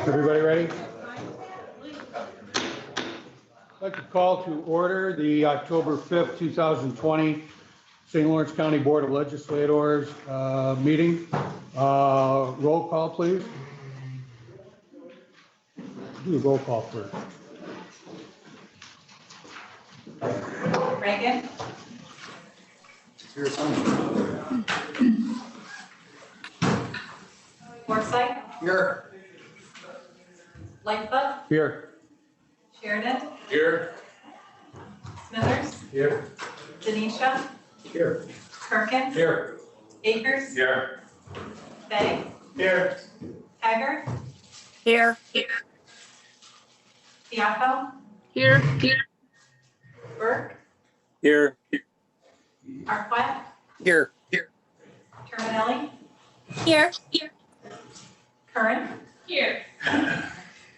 Everybody ready? I'd like to call to order the October 5th, 2020 St. Lawrence County Board of Legislators meeting. Roll call, please. Do the roll call first. Reagan. Forsythe. Here. Lightfoot. Here. Sheridan. Here. Smithers. Here. Denisha. Here. Perkins. Here. Akers. Here. Begg. Here. Haggard. Here. Fiacco. Here. Burke. Here. Arquette. Here. Terminelli. Here. Curran. Here.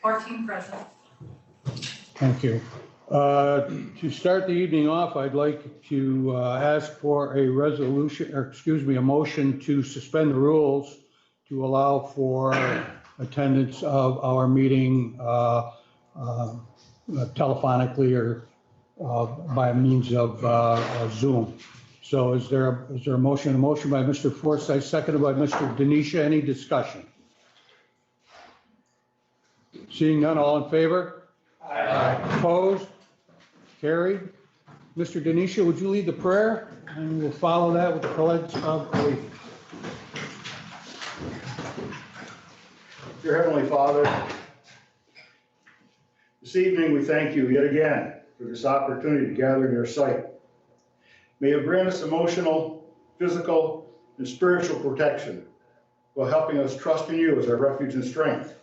14 present. Thank you. To start the evening off, I'd like to ask for a resolution, or excuse me, a motion to suspend the rules to allow for attendance of our meeting telephonically or by means of Zoom. So is there a motion? A motion by Mr. Forsythe, seconded by Mr. Denisha. Any discussion? Seeing none, all in favor? Aye. Opposed? Carried. Mr. Denisha, would you lead the prayer? And we'll follow that with the pledge of allegiance. Dear Heavenly Father, this evening we thank you yet again for this opportunity to gather in your sight. May you grant us emotional, physical, and spiritual protection while helping us trust in you as our refuge and strength.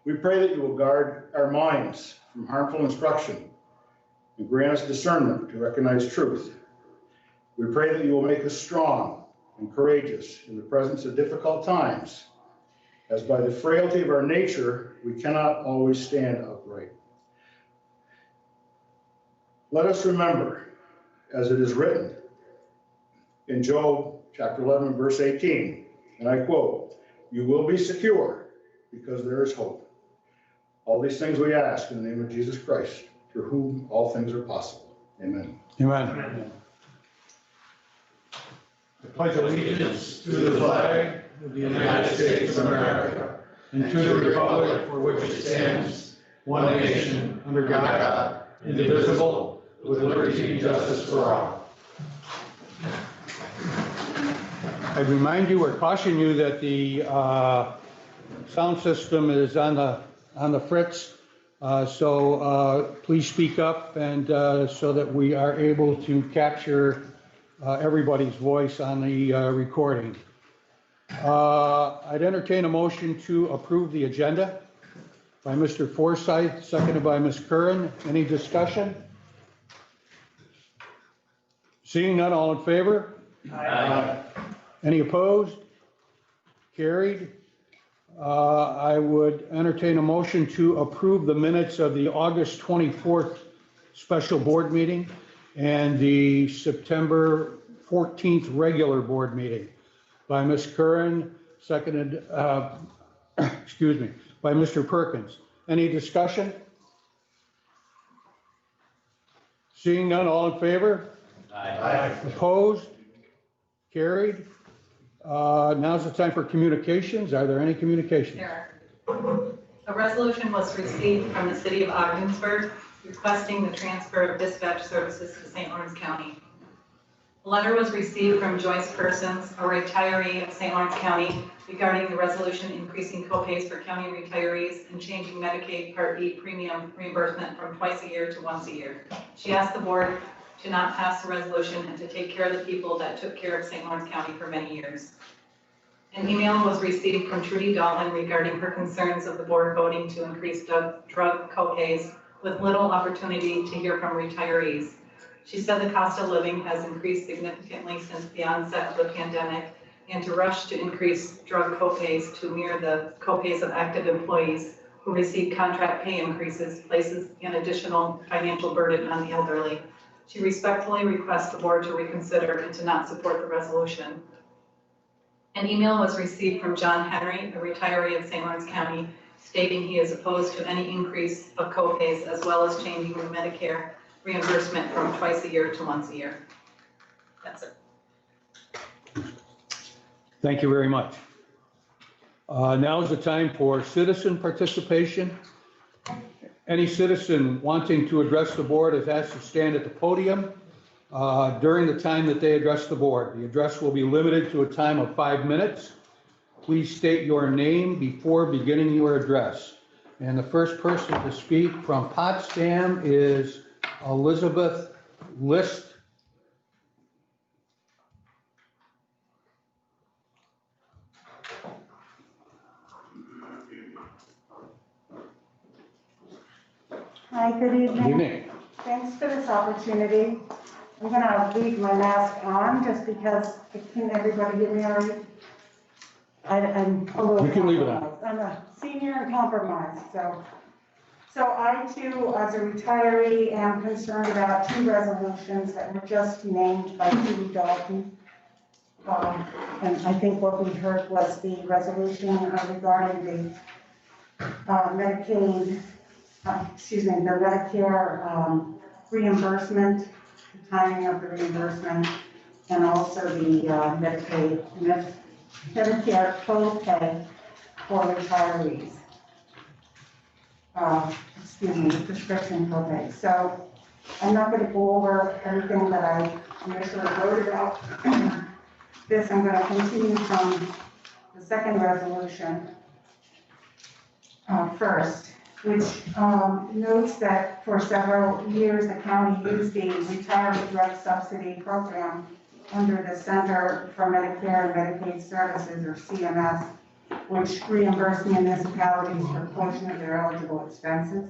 We pray that you will guard our minds from harmful instruction and grant us discernment to recognize truth. We pray that you will make us strong and courageous in the presence of difficult times, as by the frailty of our nature, we cannot always stand upright. Let us remember, as it is written in Job chapter 11, verse 18, and I quote, "You will be secure because there is hope." All these things we ask in the name of Jesus Christ, through whom all things are possible. Amen. Amen. I pledge allegiance to the flag of the United States of America and to the republic for which it stands, one nation, under God, indivisible, with liberty and justice for all. I remind you or caution you that the sound system is on the fritz, so please speak up and so that we are able to capture everybody's voice on the recording. I'd entertain a motion to approve the agenda by Mr. Forsythe, seconded by Ms. Curran. Any discussion? Seeing none, all in favor? Aye. Any opposed? Carried. I would entertain a motion to approve the minutes of the August 24th special board meeting and the September 14th regular board meeting by Ms. Curran, seconded, excuse me, by Mr. Perkins. Any discussion? Seeing none, all in favor? Aye. Opposed? Carried. Now's the time for communications. Are there any communications? There are. A resolution was received from the city of Ogdensburg requesting the transfer of dispatch services to St. Lawrence County. A letter was received from Joyce Persons, a retiree of St. Lawrence County, regarding the resolution increasing copays for county retirees and changing Medicaid Part E premium reimbursement from twice a year to once a year. She asked the board to not pass the resolution and to take care of the people that took care of St. Lawrence County for many years. An email was received from Trudy Dalton regarding her concerns of the board voting to increase drug copays with little opportunity to hear from retirees. She said the cost of living has increased significantly since the onset of the pandemic, and to rush to increase drug copays to mirror the copays of active employees who receive contract pay increases places an additional financial burden on the elderly. She respectfully requests the board to reconsider and to not support the resolution. An email was received from John Henry, a retiree of St. Lawrence County, stating he is opposed to any increase of co-pays as well as changing the Medicare reimbursement from twice a year to once a year. That's it. Thank you very much. Now is the time for citizen participation. Any citizen wanting to address the board is asked to stand at the podium during the time that they address the board. The address will be limited to a time of 5 minutes. Please state your name before beginning your address. And the first person to speak from Potsdam is Elizabeth List. Hi, good Good evening. evening. Thanks for this opportunity. I'm gonna leave my mask on just because, can everybody hear me all right? I'm a little You can leave it on. compromised. I'm a senior and compromised, so I too, as a retiree, am concerned about two resolutions that were just named by Judy Dalton. And I think what we heard was the resolution regarding the Medicaid, the Medicare reimbursement, the timing of the reimbursement, and also the Medicare co-pay for retirees. Prescription co-pay. So I'm not going to go over everything that I initially wrote about this. I'm going to continue from the second resolution first, which notes that for several years the county used the retiree drug subsidy program under the Center for Medicare and Medicaid Services, or CMS, which reimbursed municipalities for a portion of their eligible expenses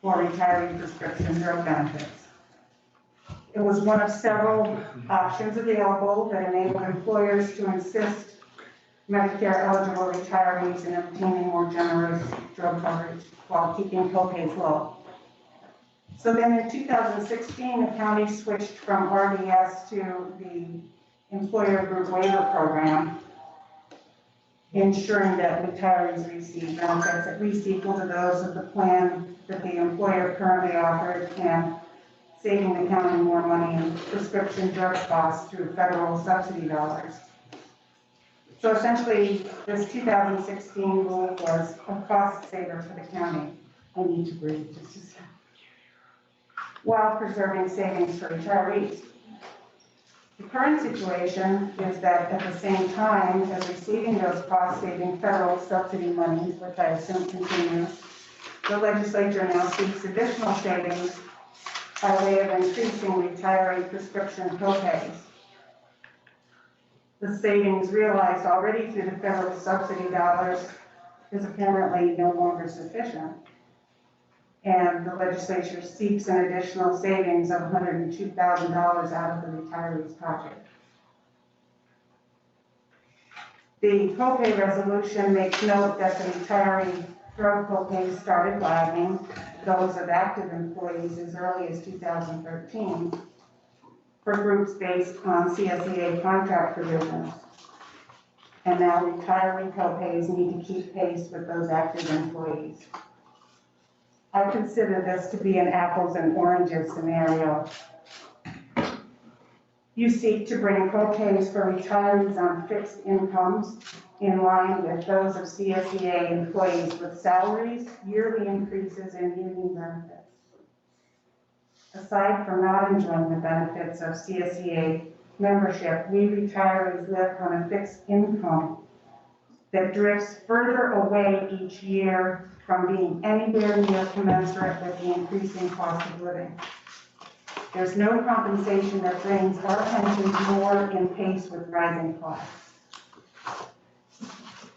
for retiree prescription drug benefits. It was one of several options available that enabled employers to assist Medicare eligible retirees in obtaining more generous drug coverage while keeping co-pays low. So then in 2016, the county switched from RDS to the employer group waiver program, ensuring that retirees receive benefits at least equal to those of the plan that the employer currently offered, and saving the county more money in prescription drug costs through federal subsidy dollars. So essentially, this 2016 rule was a cost saver for the county. I need to breathe just a second. While preserving savings for retirees. The current situation is that at the same time as receiving those cost-saving federal subsidy monies, which I assume continues, the legislature now seeks additional savings by way of increasing retiree prescription copays. The savings realized already through the federal subsidy dollars is apparently no longer sufficient. And the legislature seeks an additional savings of $102,000 out of the retirees' pocket. The copay resolution makes note that the retiree drug copays started lagging those of active employees as early as 2013 for groups based on CSEA contract provisions. And now retiree copays need to keep pace with those active employees. I consider this to be an apples and oranges scenario. You seek to bring copays for retirees on fixed incomes in line with those of CSEA employees with salaries, yearly increases, and union benefits. Aside from not enjoying the benefits of CSEA membership, we retirees live on a fixed income that drifts further away each year from being anywhere near commensurate with the increasing cost of living. There's no compensation that brings our pensions more in pace with rising costs.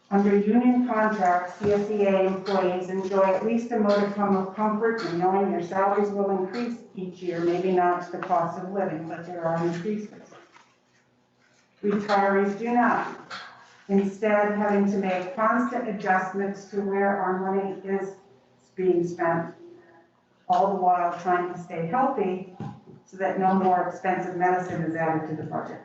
Under union contracts, CSEA employees enjoy at least a modicum of comfort in knowing their salaries will increase each year, maybe not to the cost of living, but there are increases. Retirees do not. Instead, having to make constant adjustments to where our money is being spent, all the while trying to stay healthy so that no more expensive medicine is added to the budget.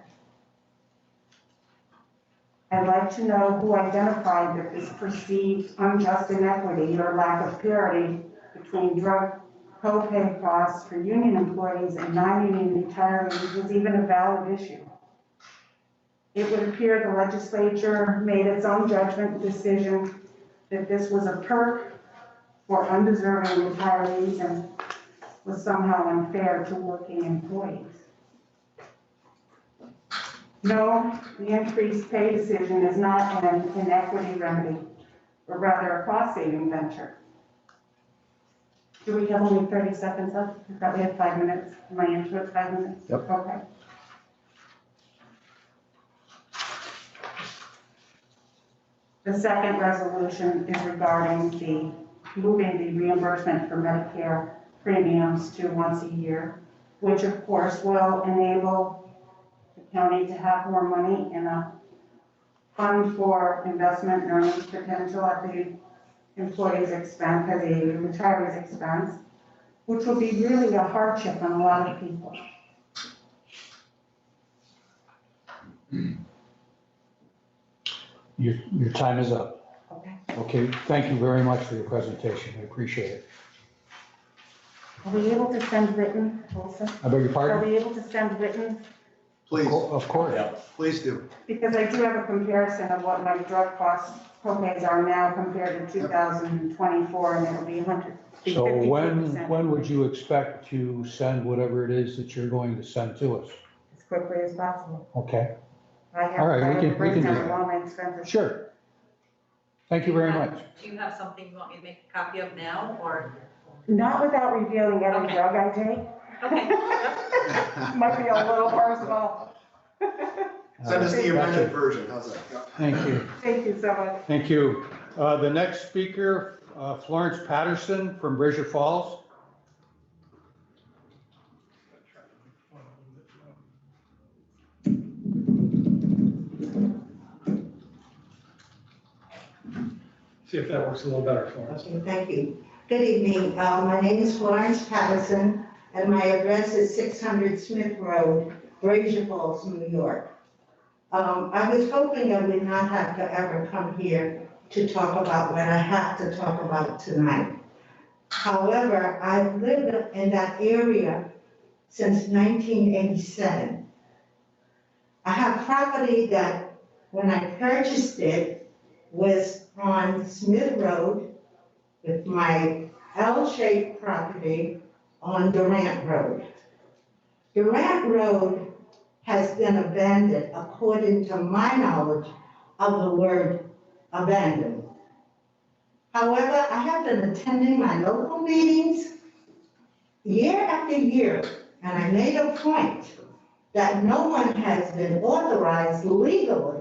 I'd like to know who identified that this perceived unjust inequity or lack of parity between drug co-pay costs for union employees and non-union retirees was even a valid issue. It would appear the legislature made its own judgment decision that this was a perk for undeserving retirees and was somehow unfair to working employees. No, the increased pay decision is not an inequity remedy, but rather a cost-saving venture. Do we have only 30 seconds left? I thought we had 5 minutes. Am I into it, 5 minutes? Yep. Okay. The second resolution is regarding moving the reimbursement for Medicare premiums to once a year, which of course will enable the county to have more money in a fund for investment and earnings potential at the employee's expense, at the retiree's expense, which will be really a hardship on a lot of people. Your time is up. Okay. Okay, thank you very much for your presentation. I appreciate it. Are we able to send written, Tulsa? I beg your Are pardon? we able to send written? Please, Of course. please do. Because I do have a comparison of what my drug costs, co-pays are now compared to 2024, and it'll be 100. So 52%. when would you expect to send whatever it is that you're going to send to us? As quickly as possible. Okay, I have, All right, I we have can- a we can breakdown do of that. all my expenses. sure. Thank you very much. Do you have something you want me to make a copy of now, or? Not without revealing every Okay. drug I take. Okay. Yep. Might be a little personal. Send us the Gotcha. amended version, how's that? Thank you. Thank you so much. Thank you. The next speaker, Florence Patterson from Bridger Falls. See if that works a little better for us. Okay, thank you. Good evening. My name is Florence Patterson, and my address is 600 Smith Road, Brazier Falls, New York. I was hoping I would not have to ever come here to talk about what I have to talk about tonight. However, I've lived in that area since 1987. I have property that, when I purchased it, was on Smith Road with my L-shaped property on Durant Road. Durant Road has been abandoned, according to my knowledge of the word abandoned. However, I have been attending my local meetings year after year, and I made a point that no one has been authorized legally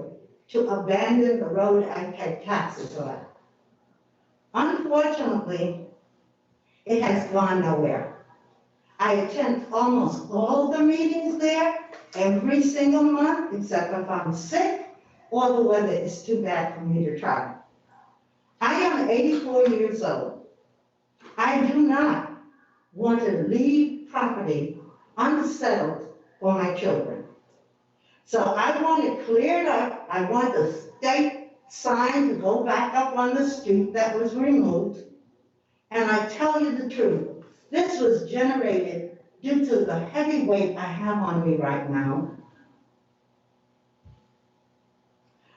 to abandon the road I pay taxes on. Unfortunately, it has gone nowhere. I attend almost all the meetings there every single month, except if I'm sick or the weather is too bad for me to travel. I am 84 years old. I do not want to leave property unsettled for my children. So I want it cleared up. I want the state sign to go back up on the street that was removed. And I tell you the truth, this was generated due to the heavy weight I have on me right now.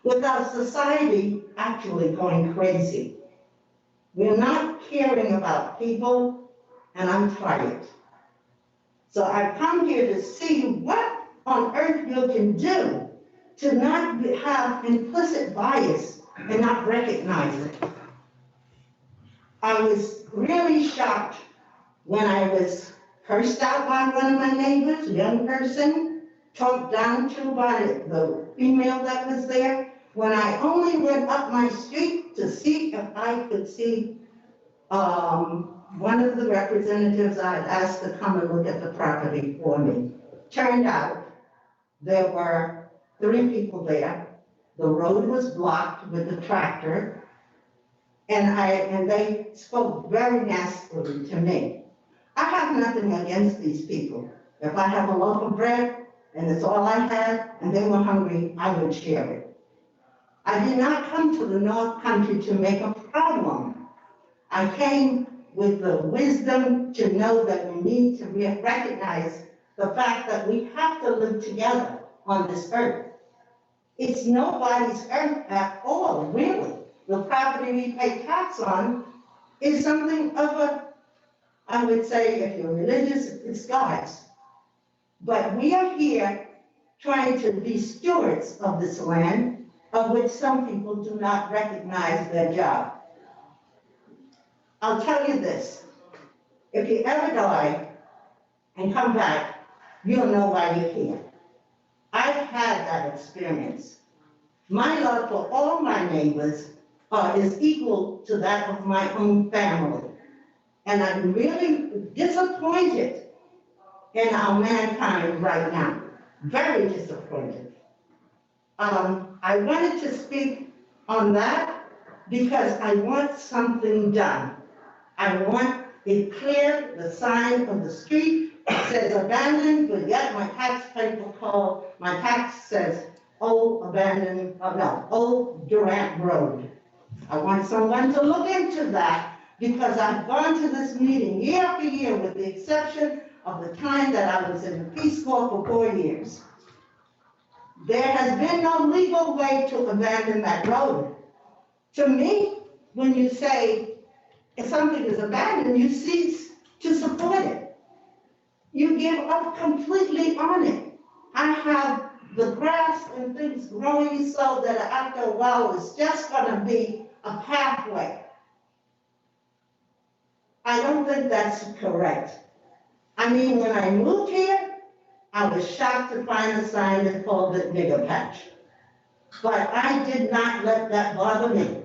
With our society actually going crazy. We're not caring about people, and I'm tired. So I've come here to see what on earth you can do to not have implicit bias and not recognize it. I was really shocked when I was cursed out by one of my neighbors, a young person, talked down to by the female that was there, when I only went up my street to see if I could see one of the representatives I had asked to come and look at the property for me. Turned out there were 3 people there. The road was blocked with a tractor, and they spoke very nastily to me. I have nothing against these people. If I have a loaf of bread and it's all I had and they were hungry, I would share it. I did not come to the North Country to make a problem. I came with the wisdom to know that we need to recognize the fact that we have to live together on this earth. It's nobody's earth at all, really. The property we pay tax on is something of a, I would say, if you're religious, it's God's. But we are here trying to be stewards of this land, of which some people do not recognize their job. I'll tell you this, if you ever die and come back, you'll know why you're here. I've had that experience. My love for all my neighbors is equal to that of my own family. And I'm really disappointed in our mankind right now, very disappointed. I wanted to speak on that because I want something done. I want it clear, the sign on the street says abandoned, but yet my tax says Old Durant Road. I want someone to look into that because I've gone to this meeting year after year with the exception of the time that I was in the Peace Corps for 4 years. There has been no legal way to abandon that road. To me, when you say if something is abandoned, you cease to support it. You give up completely on it. I have the grass and things growing so that after a while it's just going to be a pathway. I don't think that's correct. I mean, when I moved here, I was shocked to find a sign that called it Nigger Patch. But I did not let that bother me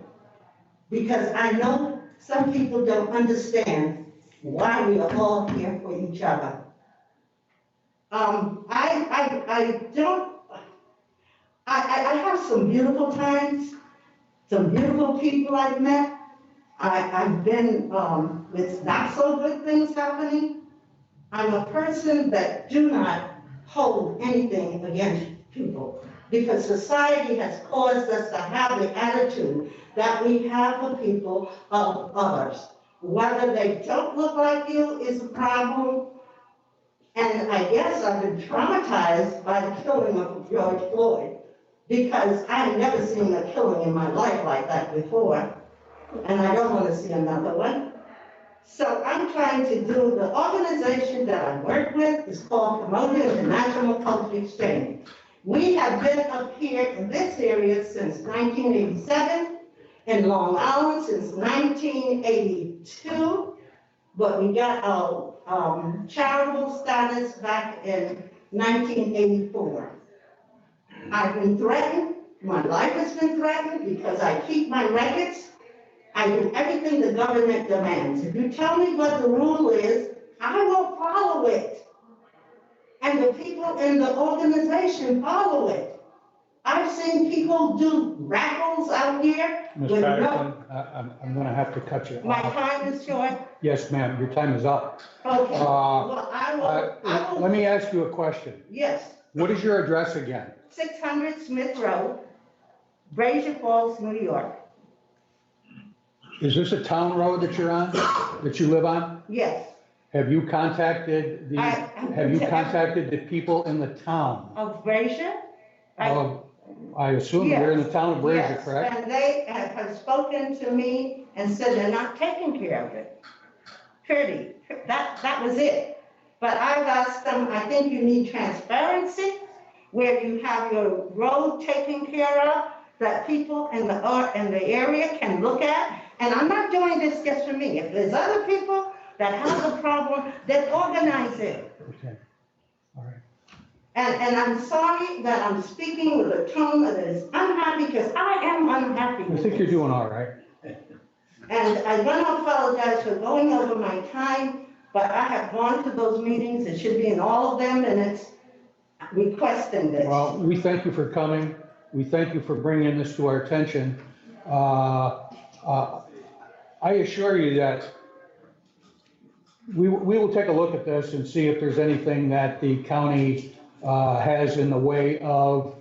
because I know some people don't understand why we are all here for each other. I have some beautiful times, some beautiful people I've met. I've been with not so good things happening. I'm a person that do not hold anything against people because society has caused us to have the attitude that we have for people of others. Whether they don't look like you is a problem. And I guess I've been traumatized by the killing of George Floyd because I've never seen a killing in my life like that before. And I don't want to see another one. So I'm trying to do, the organization that I work with is called Promoting International Culture Exchange. We have been up here in this area since 1987, in Long Island since 1982, but we got our charitable status back in 1984. I've been threatened, my life has been threatened because I keep my records. I do everything the government demands. If you tell me what the rule is, I will follow it. And the people in the organization follow it. I've seen people do raffles out here. Ms. with Patterson, I'm going to have to cut you My off. time is short. Yes, ma'am, your time is up. Okay. Well, I will. Let me ask you a question. Yes. What is your address again? 600 Smith Road, Brazier Falls, New York. Is this a town road that you're on, that you live on? Yes. Have you contacted the people in the town? Of Brazier? I assume you're in the town of Brazier, Yes, correct? and they have spoken to me and said they're not taking care of it. Pretty, that was it. But I've asked them, I think you need transparency, where you have your road taken care of, that people in the area can look at. And I'm not doing this just for me. If there's other people that have a problem, then organize it. Okay, all right. And I'm sorry that I'm speaking with a tone that is unhappy, because I am unhappy. I think you're doing all right. And I want to apologize for going over my time, but I have gone to those meetings. It should be in all of them, and it's requesting this. Well, we thank you for coming. We thank you for bringing this to our attention. I assure you that we will take a look at this and see if there's anything that the county has in the way of,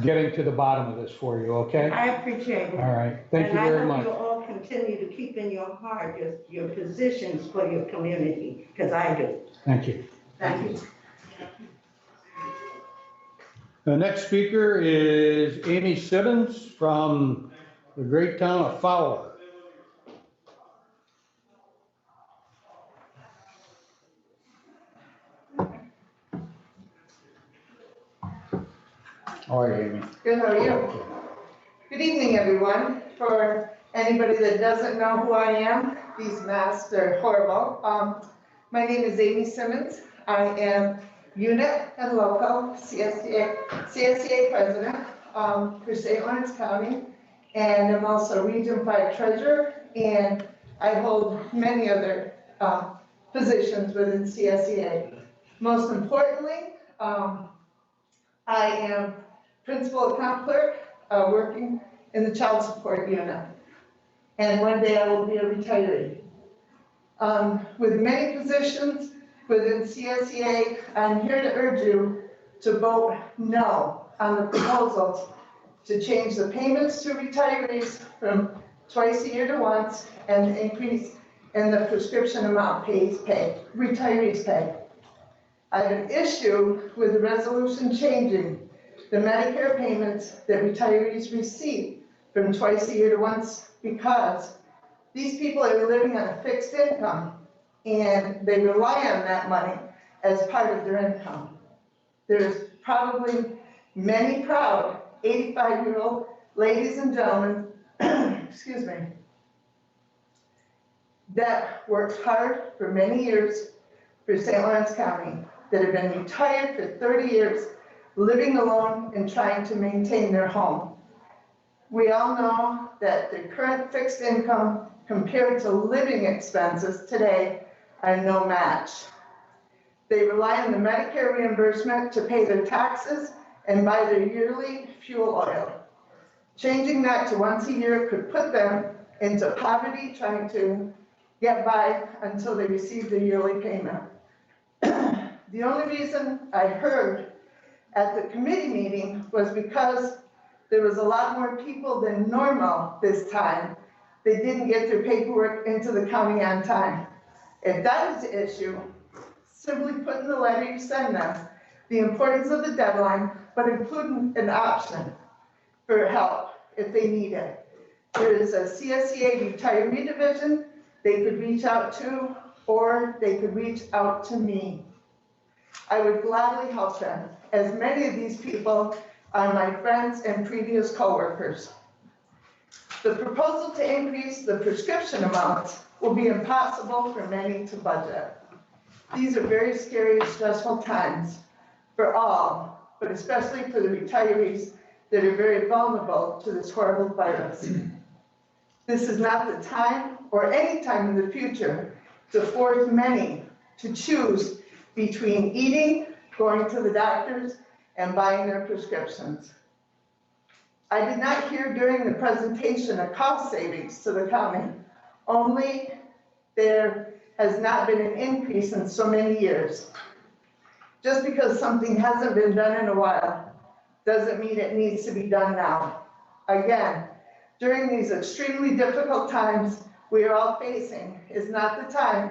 getting to the bottom of this for you, okay? I appreciate it. All right, thank you very And I much. hope you all continue to keep in your heart your positions for your community, because I do. Thank you. Thank you. The next speaker is Amy Simmons from the great town of Fowler. How are you, Amy? Good, how are you? Good evening, everyone. For anybody that doesn't know who I am, these masks are horrible. My name is Amy Simmons. I am unit and local CSEA president for St. Lawrence County, and I'm also Region 5 treasurer, and I hold many other positions within CSEA. Most importantly, I am principal account clerk, working in the child support unit. And one day I will be a retiree. With many positions within CSEA, I'm here to urge you to vote no on the proposals to change the payments to retirees from twice a year to once, and the increase in the prescription amount retirees pay. I have an issue with the resolution changing the Medicare payments that retirees receive from twice a year to once, because these people are living on a fixed income and they rely on that money as part of their income. There's probably many proud 85-year-old ladies and gentlemen, excuse me, that worked hard for many years for St. Lawrence County, that have been retired for 30 years, living alone and trying to maintain their home. We all know that the current fixed income compared to living expenses today are no match. They rely on the Medicare reimbursement to pay their taxes and buy their yearly fuel oil. Changing that to once a year could put them into poverty, trying to get by until they receive their yearly payment. The only reason I heard at the committee meeting was because there was a lot more people than normal this time. They didn't get their paperwork into the county on time. If that is the issue, simply put in the letter you send them the importance of the deadline, but including an option for help if they need it. There is a CSEA retiree division they could reach out to, or they could reach out to me. I would gladly help them, as many of these people are my friends and previous coworkers. The proposal to increase the prescription amounts will be impossible for many to budget. These are very scary and stressful times for all, but especially for the retirees that are very vulnerable to this horrible virus. This is not the time or any time in the future to force many to choose between eating, going to the doctors, and buying their prescriptions. I did not hear during the presentation a cost savings to the county, only there has not been an increase in so many years. Just because something hasn't been done in a while doesn't mean it needs to be done now. Again, during these extremely difficult times we are all facing is not the time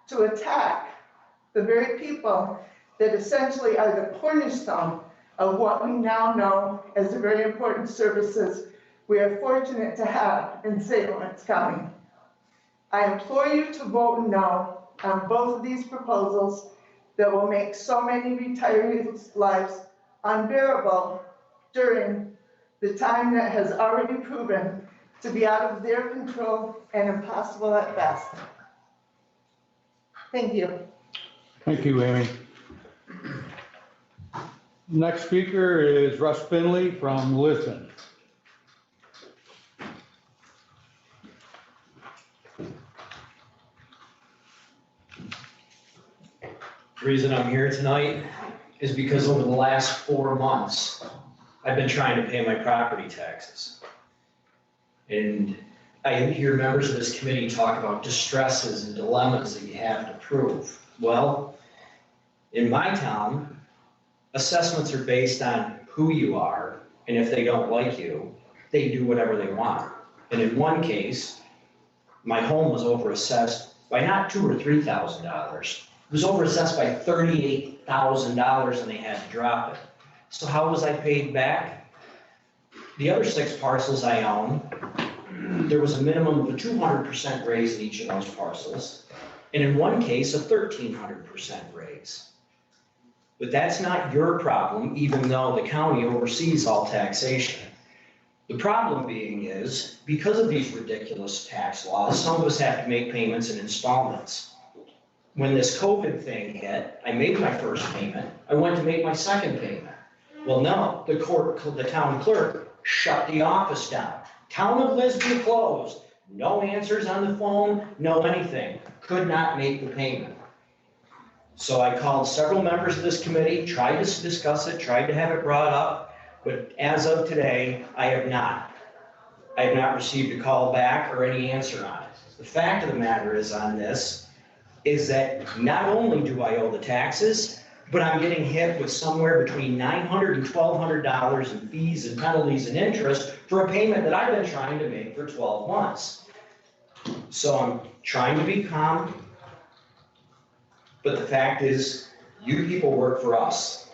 to attack the very people that essentially are the cornerstone of what we now know as the very important services we are fortunate to have in St. Lawrence County. I implore you to vote no on both of these proposals that will make so many retirees' lives unbearable during the time that has already proven to be out of their control and impossible at best. Thank you. Thank you, Amy. Next speaker is Russ Finley from Lisbon. The reason I'm here tonight is because over the last 4 months, I've been trying to pay my property taxes. And I hear members of this committee talk about distresses and dilemmas that you have to prove. Well, in my town, assessments are based on who you are And if they don't like you, they do whatever they want. And in one case, my home was overassessed by not $2,000 or $3,000. It was overassessed by $38,000 and they had to drop it. So how was I paid back? The other 6 parcels I own, there was a minimum of a 200% raise in each of those parcels. And in one case, a 1,300% raise. But that's not your problem, even though the county oversees all taxation. The problem being is, because of these ridiculous tax laws, some of us have to make payments in installments. When this COVID thing hit, I made my first payment. I went to make my second payment. Well, no, the town clerk shut the office down. Town of Lisbon closed. No answers on the phone, no anything. Could not make the payment. So I called several members of this committee, tried to discuss it, tried to have it brought up, but as of today, I have not. I have not received a call back or any answer on it. The fact of the matter is on this, is that not only do I owe the taxes, but I'm getting hit with somewhere between $900 and $1,200 in fees and penalties and interest for a payment that I've been trying to make for 12 months. So I'm trying to be calm, but the fact is, you people work for us.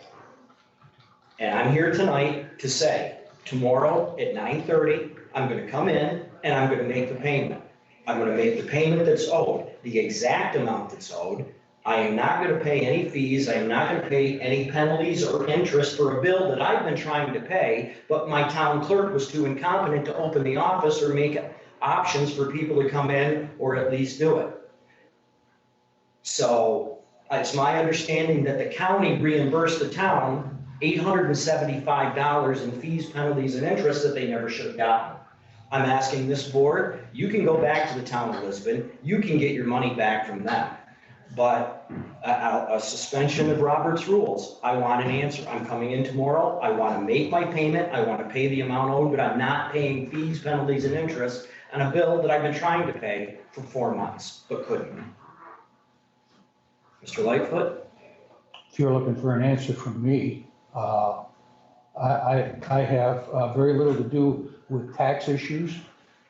And I'm here tonight to say, tomorrow at 9:30, I'm gonna come in and I'm gonna make the payment. I'm gonna make the payment that's owed, the exact amount that's owed. I am not gonna pay any fees, I am not gonna pay any penalties or interest for a bill that I've been trying to pay, but my town clerk was too incompetent to open the office or make options for people to come in or at least do it. So it's my understanding that the county reimbursed the town $875 in fees, penalties, and interest that they never should have gotten. I'm asking this board, you can go back to the town of Lisbon, you can get your money back from them. But a suspension of Robert's rules, I want an answer. I'm coming in tomorrow, I want to make my payment, I want to pay the amount owed, but I'm not paying fees, penalties, and interest on a bill that I've been trying to pay for 4 months, but couldn't. Mr. Lightfoot? If you're looking for an answer from me, I have very little to do with tax issues.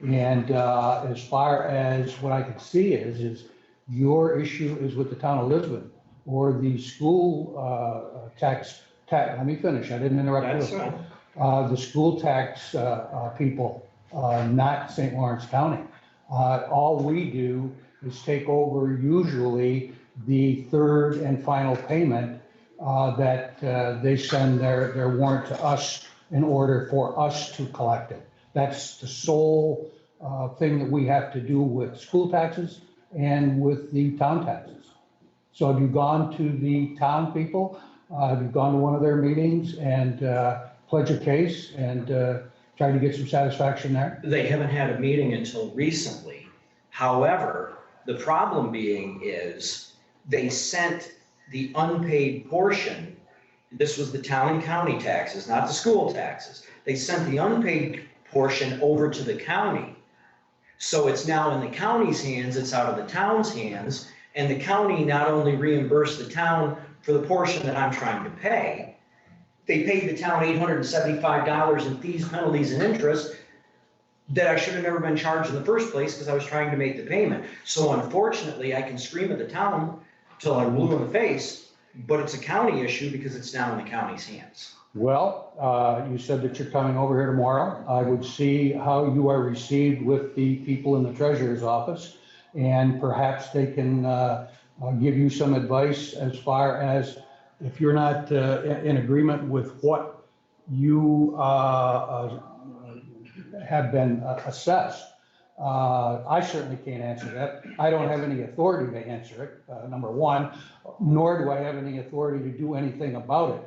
And as far as what I can see is your issue is with the town of Lisbon or the school tax, let me finish, I didn't interrupt you. That's fine. The school tax people, not St. Lawrence County. All we do is take over usually the third and final payment that they send their warrant to us in order for us to collect it. That's the sole thing that we have to do with school taxes and with the town taxes. So have you gone to the town people? Have you gone to one of their meetings and pledged a case and tried to get some satisfaction there? They haven't had a meeting until recently. However, the problem being is they sent the unpaid portion, this was the town and county taxes, not the school taxes. They sent the unpaid portion over to the county. So it's now in the county's hands, it's out of the town's hands, and the county not only reimbursed the town for the portion that I'm trying to pay, they paid the town $875 in fees, penalties, and interest that I should have never been charged in the first place because I was trying to make the payment. So unfortunately, I can scream at the town till I'm blue in the face, but it's a county issue because it's now in the county's hands. Well, you said that you're coming over here tomorrow. I would see how you are received with the people in the treasurer's office, and perhaps they can give you some advice as far as if you're not in agreement with what you have been assessed. I certainly can't answer that. I don't have any authority to answer it, number one, nor do I have any authority to do anything about it.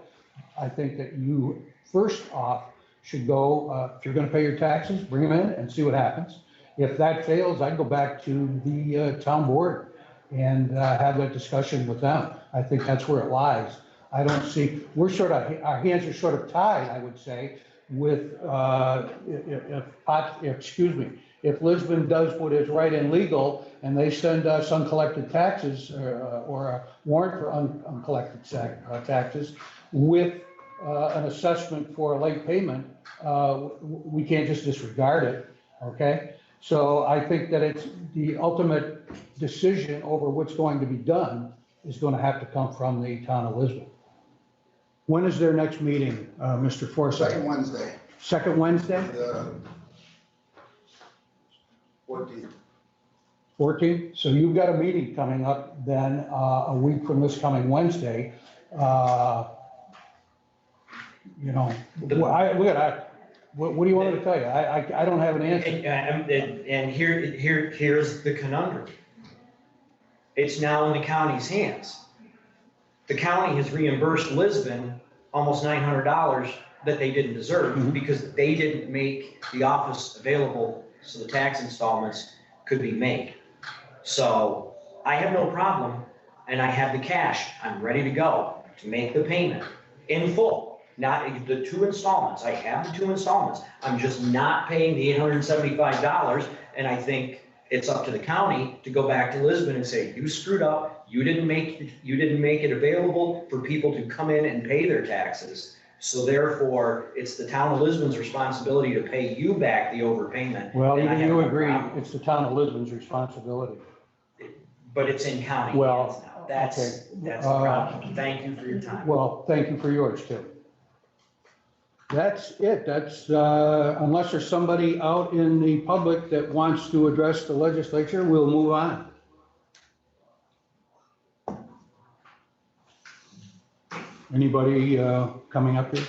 I think that you, first off, should go, if you're gonna pay your taxes, bring them in and see what happens. If that fails, I'd go back to the town board and have that discussion with them. I think that's where it lies. I don't see, our hands are sort of tied, I would say, with, if Lisbon does what is right and legal and they send us uncollected taxes or a warrant for uncollected taxes with an assessment for a late payment, we can't just disregard it, okay? So I think that it's the ultimate decision over what's going to be done is going to have to come from the town of Lisbon. When is their next meeting, Mr. Forsythe? Second Wednesday, Second Wednesday, the 14th. 14th? So you've got a meeting coming up then, a week from this coming Wednesday. You know, what do you want me to tell you? I don't have an answer. And here's the conundrum. It's now in the county's hands. The county has reimbursed Lisbon almost $900 that they didn't deserve because they didn't make the office available so the tax installments could be made. So I have no problem, and I have the cash. I'm ready to go to make the payment in full. Not the 2 installments. I have the 2 installments. I'm just not paying the $875, and I think it's up to the county to go back to Lisbon and say, you screwed up. You didn't make it available for people to come in and pay their taxes. So therefore, it's the town of Lisbon's responsibility to pay you back the overpayment. Well, and I even have you no agree, problem. it's the town of Lisbon's responsibility. But it's in county Well, hands now. That's okay. the problem. Thank you for your time. Well, thank you for yours too. That's it. That's, unless there's somebody out in the public that wants to address the legislature, we'll move on. Anybody coming up here?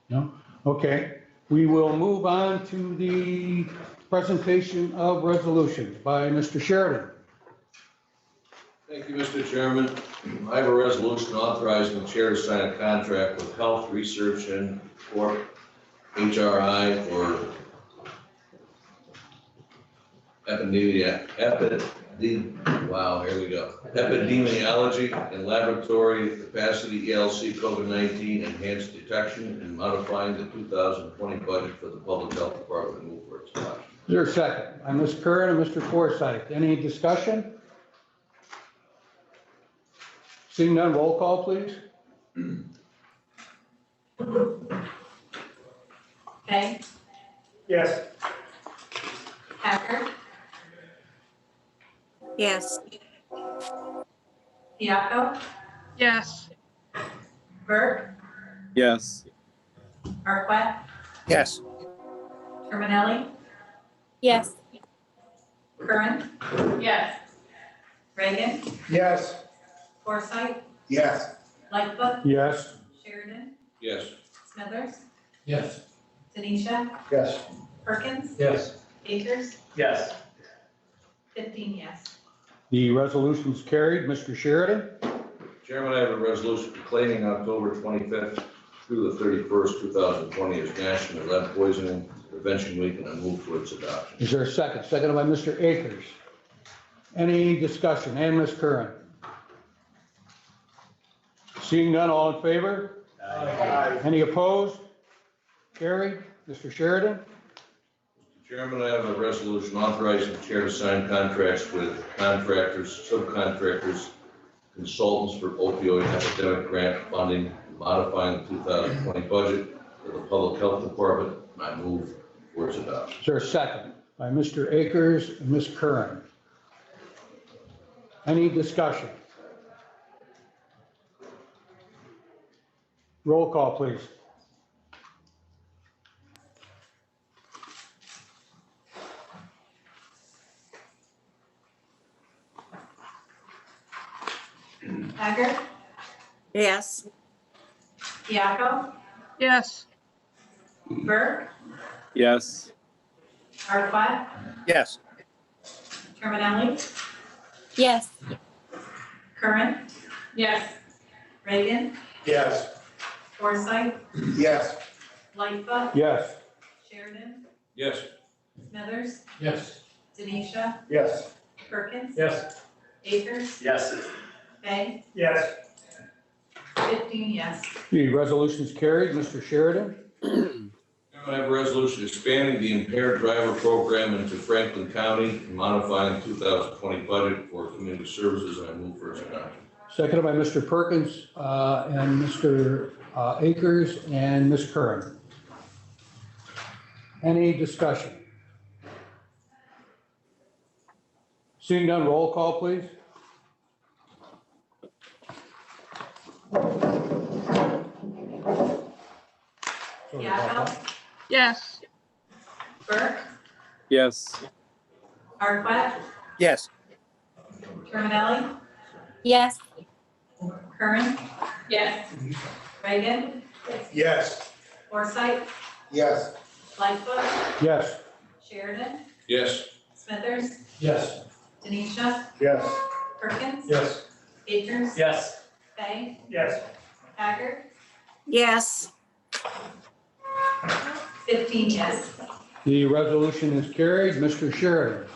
No? Okay. We will move on to the presentation of resolutions by Mr. Sheridan. Thank you, Mr. Chairman. I have a resolution authorizing the chair to sign a contract with Health Research and Corp. HRI for epidemiology and laboratory capacity ELC COVID-19 enhanced detection and modifying the 2020 budget for the Public Health Department and move for its adoption. Is there a second? By Ms. Curran and Mr. Forsythe. Any discussion? Seeing none, roll call, please. Kay, Yes. Packer, Yes. Piaco, Yes. Burke, Yes. Arquette, Yes. Terminelli, Yes. Curran. Yes. Reagan, Yes. Forsythe, Yes. Lightfoot, Yes. Sheridan, Yes. Smithers, Yes. Denisha, Yes. Perkins, Yes. Akers, Yes. 15 yes. The resolution's carried. Mr. Sheridan? Chairman, I have a resolution proclaiming October 25th through the 31st, 2020 as National Lead Poisoning Prevention Week, and I move for its adoption. Is there a second? Seconded by Mr. Akers. Any discussion? And Ms. Curran? Seeing none, all in favor? Aye. Any opposed? Carried. Mr. Sheridan? Mr. Chairman, I have a resolution authorizing the chair to sign contracts with contractors, subcontractors, consultants for opioid epidemic grant funding, and modifying the 2020 budget for the Public Health Department, and I move for its adoption. Is there a second? By Mr. Akers and Ms. Curran. Any discussion? Roll call, please. Packer, Yes. Piaco, Yes. Burke, Yes. Arquette, Yes. Terminelli, Yes. Curran. Yes. Reagan, Yes. Forsythe, Yes. Lightfoot, Yes. Sheridan, Yes. Smithers, Yes. Denisha, Yes. Perkins. Yes. Akers, Yes. Kay, Yes. 15 yes. The resolution is carried. Mr. Sheridan? I have a resolution expanding the impaired driver program into Franklin County and modifying the 2020 budget for community services, and I move for its adoption. Seconded by Mr. Perkins and Mr. Akers and Ms. Curran. Any discussion? Seeing none, roll call, please. Sorry about that. Yes. Burke, Yes. Arquette, Yes. Terminelli, Yes. Curran. Yes. Reagan, Yes. Forsythe, Yes. Lightfoot, Yes. Sheridan, Yes. Smithers, Yes. Denisha, Yes. Perkins. Yes. Akers. Yes. Fay, Yes. Hager, Yes. 15 yes. The resolution is carried. Mr. Sheridan.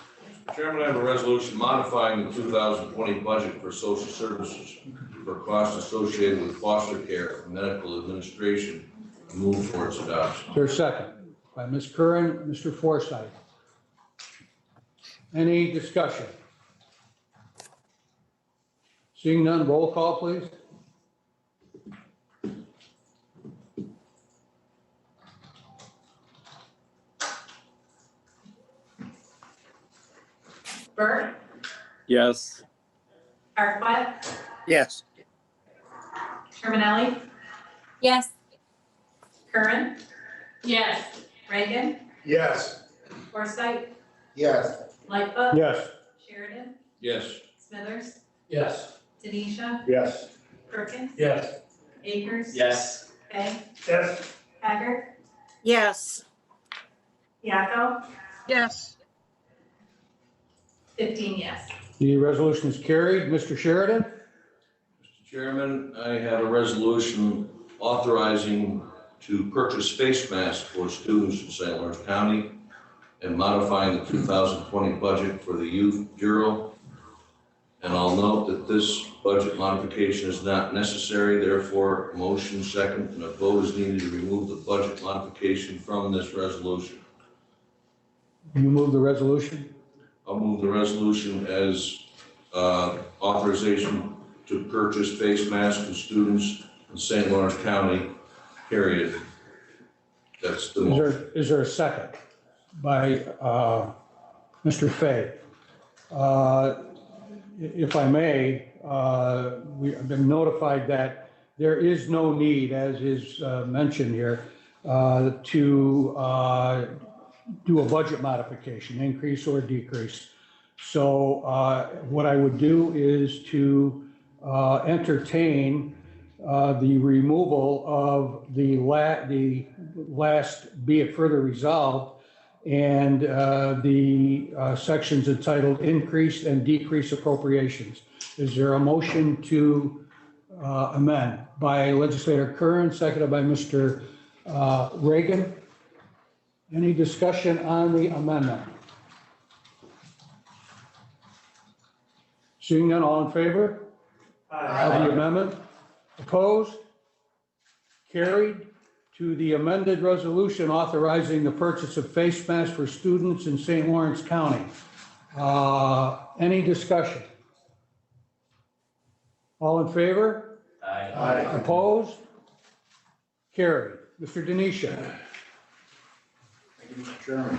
Mr. Chairman, I have a resolution modifying the 2020 budget for social services for costs associated with foster care and medical administration and move for its adoption. Is there a second? By Ms. Curran, Mr. Forsythe. Any discussion? Seeing none, roll call, please. Burke, Yes. Arquette, Yes. Terminelli, Yes. Curran. Yes. Reagan, Yes. Forsythe, Yes. Lightfoot. Yes. Sheridan, Yes. Smithers, Yes. Denisha, Yes. Perkins. Yes. Akers. Yes. Fay, Yes. Hager, Yes. Yakko, Yes. 15 yes. The resolution is carried. Mr. Sheridan? Mr. Chairman, I have a resolution authorizing to purchase face masks for students in St. Lawrence County and modifying the 2020 budget for the youth bureau. And I'll note that this budget modification is not necessary, therefore, a motion second and a vote is needed to remove the budget modification from this resolution. You move the resolution? I'll move the resolution as authorization to purchase face masks for students in St. Lawrence County, period. That's the motion. Is there a second? By Mr. Fay. If I may, we have been notified that there is no need, as is mentioned here, to do a budget modification, increase or decrease. So what I would do is to entertain the removal of the last, be it further resolved, and the sections entitled increase and decrease appropriations. Is there a motion to amend by Legislator Curran, seconded by Mr. Reagan? Any discussion on the amendment? Seeing none, all in favor? Of the amendment? Opposed? Carried. To the amended resolution authorizing the purchase of face masks for students in St. Lawrence County. Any discussion? All in favor? Aye. Opposed? Carried. Mr. Denisha. Thank you, Mr. Chairman.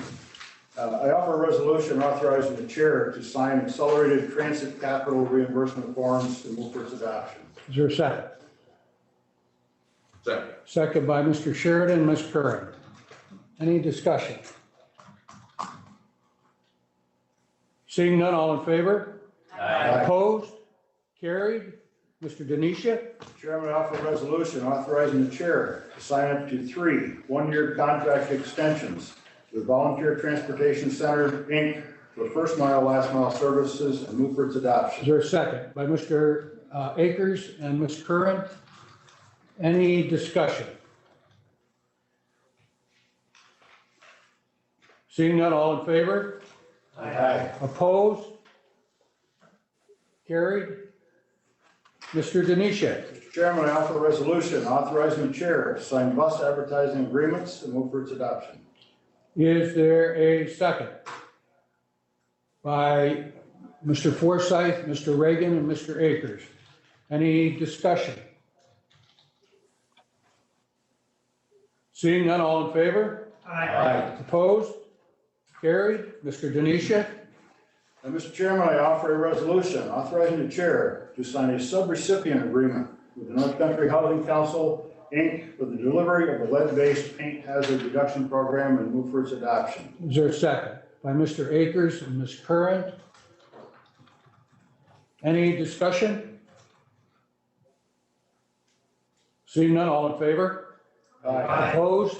I offer a resolution authorizing the chair to sign accelerated transit capital reimbursement forms and move for its adoption. Is there a second? Second. Second by Mr. Sheridan, Ms. Curran. Any discussion? Seeing none, all in favor? Opposed? Carried. Mr. Denisha. Chairman, I offer a resolution authorizing the chair to sign up to 3 one-year contract extensions with Volunteer Transportation Center, Inc. for first mile, last mile services and move for its Is adoption. there a second? By Mr. Akers and Ms. Curran. Any discussion? Seeing none, all in favor? Aye. Opposed? Carried. Mr. Denisha. Mr. Chairman, I offer a resolution authorizing the chair to sign bus advertising agreements and move for its adoption. Is there a second? By Mr. Forsythe, Mr. Reagan, and Mr. Akers. Any discussion? Seeing none, all in favor? Aye. Opposed? Carried. Mr. Denisha? Mr. Chairman, I offer a resolution authorizing the chair to sign a subrecipient agreement with the North Country Housing Council, Inc. for the delivery of a lead-based paint hazard reduction program and move for its adoption. Is there a second? By Mr. Akers and Ms. Curran. Any discussion? Seeing none, all in favor? Aye. Opposed?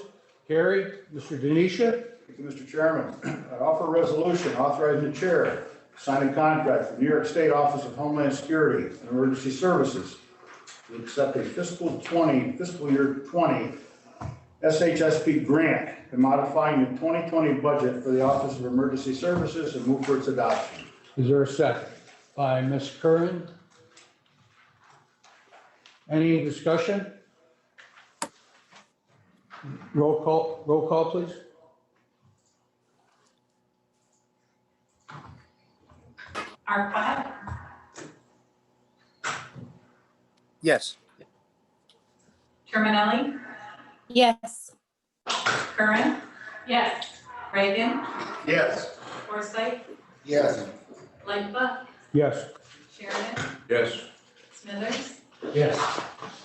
Carried. Mr. Denisha? Thank you, Mr. Chairman. I offer a resolution authorizing the chair to sign a contract for New York State Office of Homeland Security and Emergency Services to accept a fiscal year 20 SHSP grant and modifying the 2020 budget for the Office of Emergency Services and move for its adoption. Is there a second? By Ms. Curran. Any discussion? Roll call, please. Arquette, Yes. Terminelli, Yes. Curran. Yes. Reagan, Yes. Forsythe, Yes. Lightfoot, Yes. Sheridan, Yes. Smithers, Yes.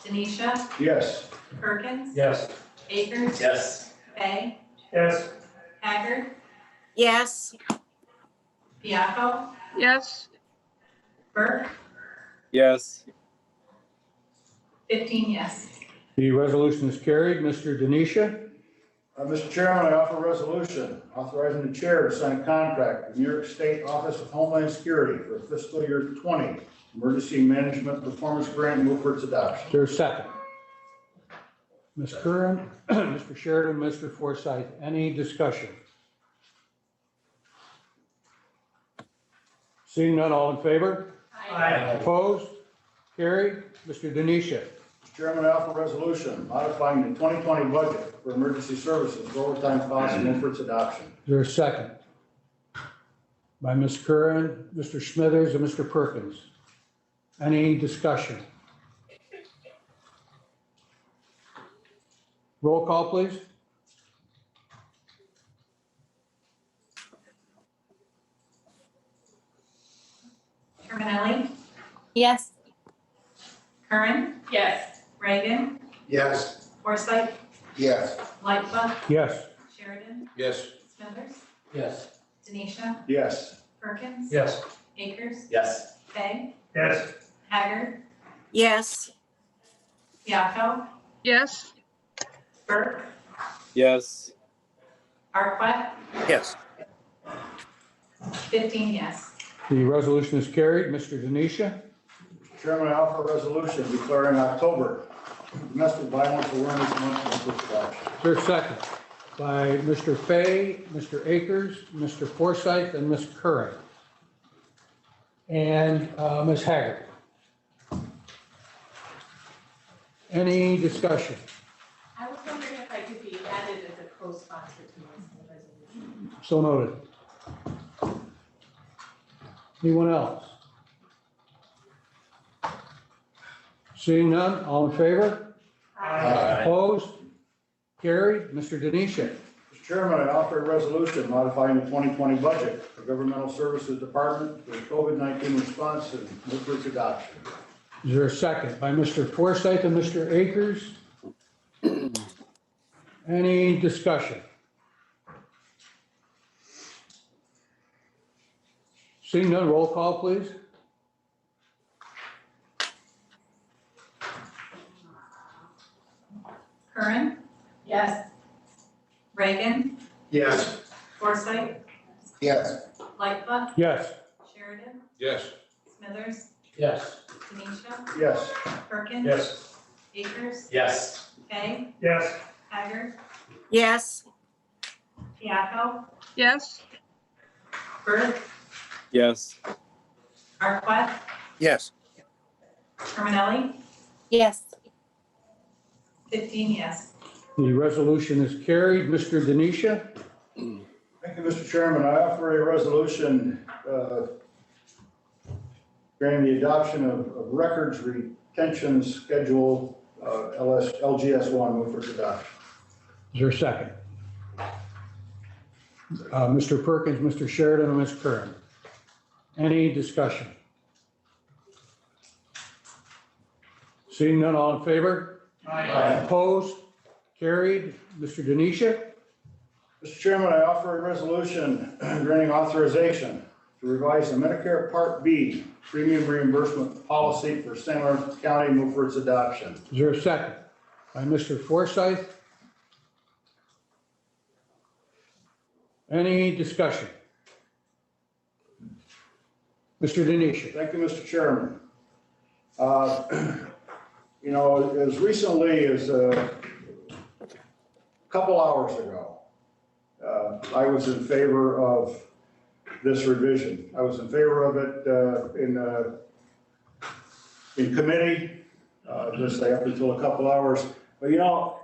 Denisha, Yes. Perkins, Yes. Akers, Yes. Fay, Yes. Haggard, Yes. Piaco, yes, Burke, Yes. 15 yes. The resolution is carried. Mr. Denisha? Mr. Chairman, I offer a resolution authorizing the chair to sign a contract with New York State Office of Homeland Security for fiscal year 20 Emergency Management Performance Grant and move for its adoption. Is there a second? Ms. Curran, Mr. Sheridan, Mr. Forsythe, any discussion? Seeing none, all in favor? Opposed? Carried. Mr. Denisha? Mr. Chairman, I offer a resolution modifying the 2020 budget for emergency services for overtime costs and move for its adoption. Is there a second? By Ms. Curran, Mr. Smithers, and Mr. Perkins. Any discussion? Roll call, please. Terminelli, Yes. Curran. Yes. Reagan, Yes. Forsythe, Yes. Lightfoot, Yes. Sheridan, Yes. Smithers, Yes. Denisha, Yes. Perkins, Yes. Akers, Yes. Fay, Yes. Haggard, Yes. Piaco, yes, Burke, Yes. Arquette, Yes. 15 yes. The resolution is carried. Mr. Denisha? Chairman, I offer a resolution declaring October Domestic Violence Awareness Month and move for its adoption. Is there a second? By Mr. Fay, Mr. Akers, Mr. Forsythe, and Ms. Curran. And Ms. Haggard. Any discussion? I was wondering if I could be added as a co-sponsor to this resolution. So noted. Anyone else? Seeing none, all in favor? Aye. Opposed? Carried. Mr. Denisha? Mr. Chairman, I offer a resolution modifying the 2020 budget for Governmental Services Department for the COVID-19 response and move for its adoption. Is there a second? By Mr. Forsythe and Mr. Akers. Any discussion? Seeing none, roll call, please. Curran. Yes. Reagan, Yes. Forsythe, Yes. Lightfoot, Yes. Sheridan, Yes. Smithers, Yes. Denisha, Yes. Perkins. Akers, Yes. Fay, Yes. Haggard, Yes. Piaco, yes, Burke, Yes. Arquette, Yes. Terminelli, Yes. 15 yes. The resolution is carried. Mr. Denisha? Thank you, Mr. Chairman. I offer a resolution granting the adoption of records retention schedule, LGS1, move for its adoption. Is Is there a second? Mr. Perkins, Mr. Sheridan, and Ms. Curran. Any discussion? Seeing none, all in favor? Aye. Opposed? Carried. Mr. Denisha? Mr. Chairman, I offer a resolution granting authorization to revise the Medicare Part B premium reimbursement policy for St. Lawrence County, move for its adoption. Is there a second? By Mr. Forsyth. Any discussion? Mr. Denisha? Thank you, Mr. Chairman. You know, as recently as a couple hours ago, I was in favor of this revision. I was in favor of it in committee, just say up until a couple hours. But you know,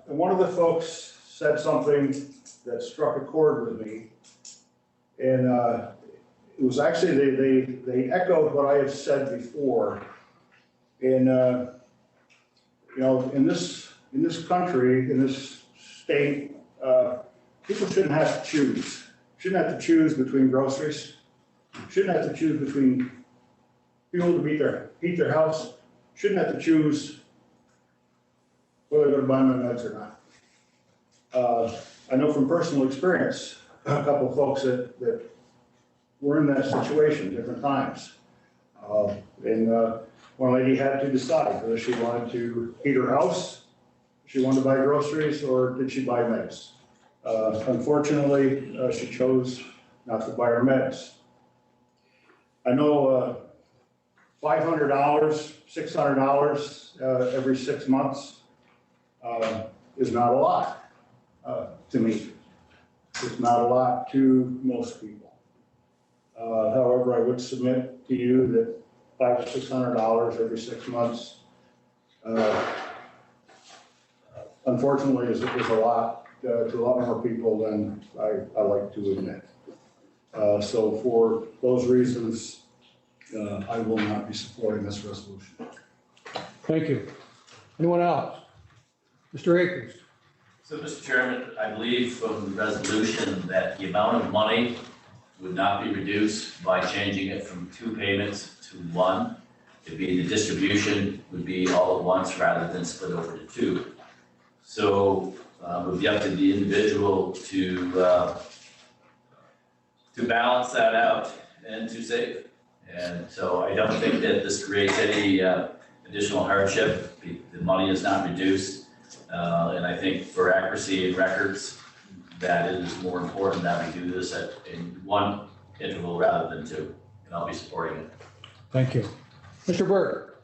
one of the folks said something that struck a chord with me. And it was actually, they echoed what I had said before. And, you know, in this country, in this state, people shouldn't have to choose. Shouldn't have to choose between groceries. Shouldn't have to choose between fuel to heat their house. Shouldn't have to choose whether they're going to buy my meds or not. I know from personal experience, a couple of folks that were in that situation different times. And one lady had to decide whether she wanted to heat her house, she wanted to buy groceries, or did she buy meds? Unfortunately, she chose not to buy her meds. I know $500, $600 every 6 months is not a lot to me. It's not a lot to most people. However, I would submit to you that $500 to $600 every 6 months, unfortunately, is a lot to a lot more people than I like to admit. So for those reasons, I will not be supporting this resolution. Thank you. Anyone else? Mr. Akers? So, Mr. Chairman, I believe from the resolution that the amount of money would not be reduced by changing it from 2 payments to 1. It'd be the distribution would be all at once rather than split over to 2. So it would be up to the individual to balance that out and to save. And so I don't think that this creates any additional hardship. The money is not reduced. And I think for accuracy in records, that it is more important that we do this in 1 interval rather than 2. And I'll be supporting it. Thank you. Mr. Burke?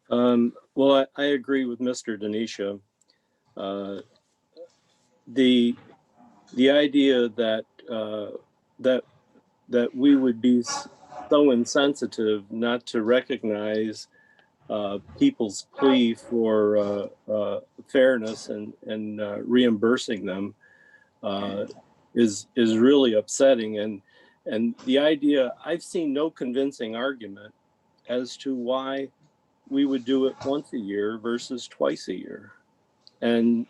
Well, I agree with Mr. Denisha. The idea that that we would be so insensitive not to recognize people's plea for fairness and reimbursing them is really upsetting. And the idea, I've seen no convincing argument as to why we would do it once a year versus twice a year. And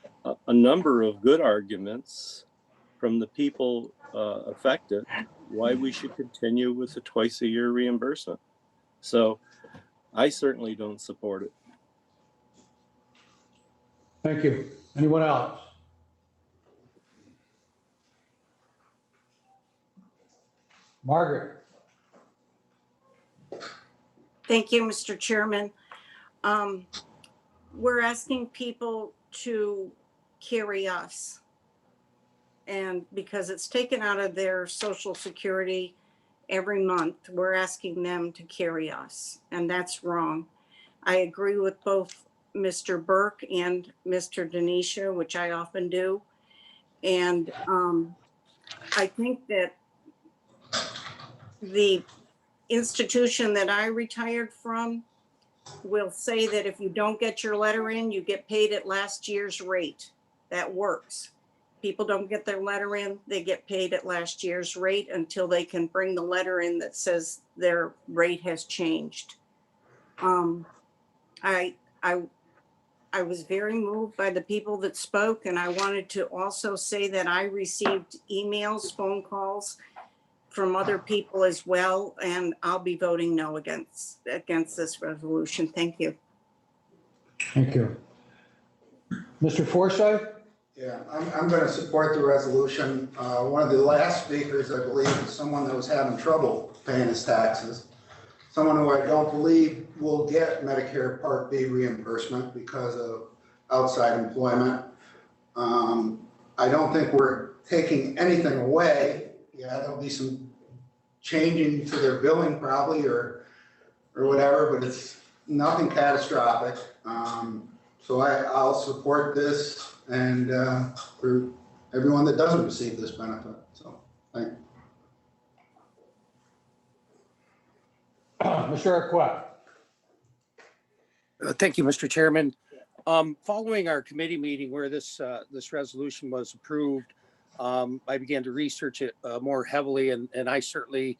a number of good arguments from the people affected why we should continue with the twice a year reimbursement. So I certainly don't support it. Thank you. Anyone else? Margaret? Thank you, Mr. Chairman. We're asking people to carry us. And because it's taken out of their Social Security every month, we're asking them to carry us, and that's wrong. I agree with both Mr. Burke and Mr. Denisha, which I often do. And I think that the institution that I retired from will say that if you don't get your letter in, you get paid at last year's rate. That works. People don't get their letter in, they get paid at last year's rate until they can bring the letter in that says their rate has changed. I I was very moved by the people that spoke, and I wanted to also say that I received emails, phone calls from other people as well, and I'll be voting no against this resolution. Thank you. Thank you. Mr. Forsyth? Yeah, I'm going to support the resolution. One of the last speakers, I believe, is someone that was having trouble paying his taxes. Someone who I don't believe will get Medicare Part B reimbursement because of outside employment. I don't think we're taking anything away. Yeah, there'll be some changing to their billing probably or whatever, but it's nothing catastrophic. So I'll support this and for everyone that doesn't receive this benefit. So thank you. Mr. Arquette? Thank you, Mr. Chairman. Following our committee meeting where this resolution was approved, I began to research it more heavily, and I certainly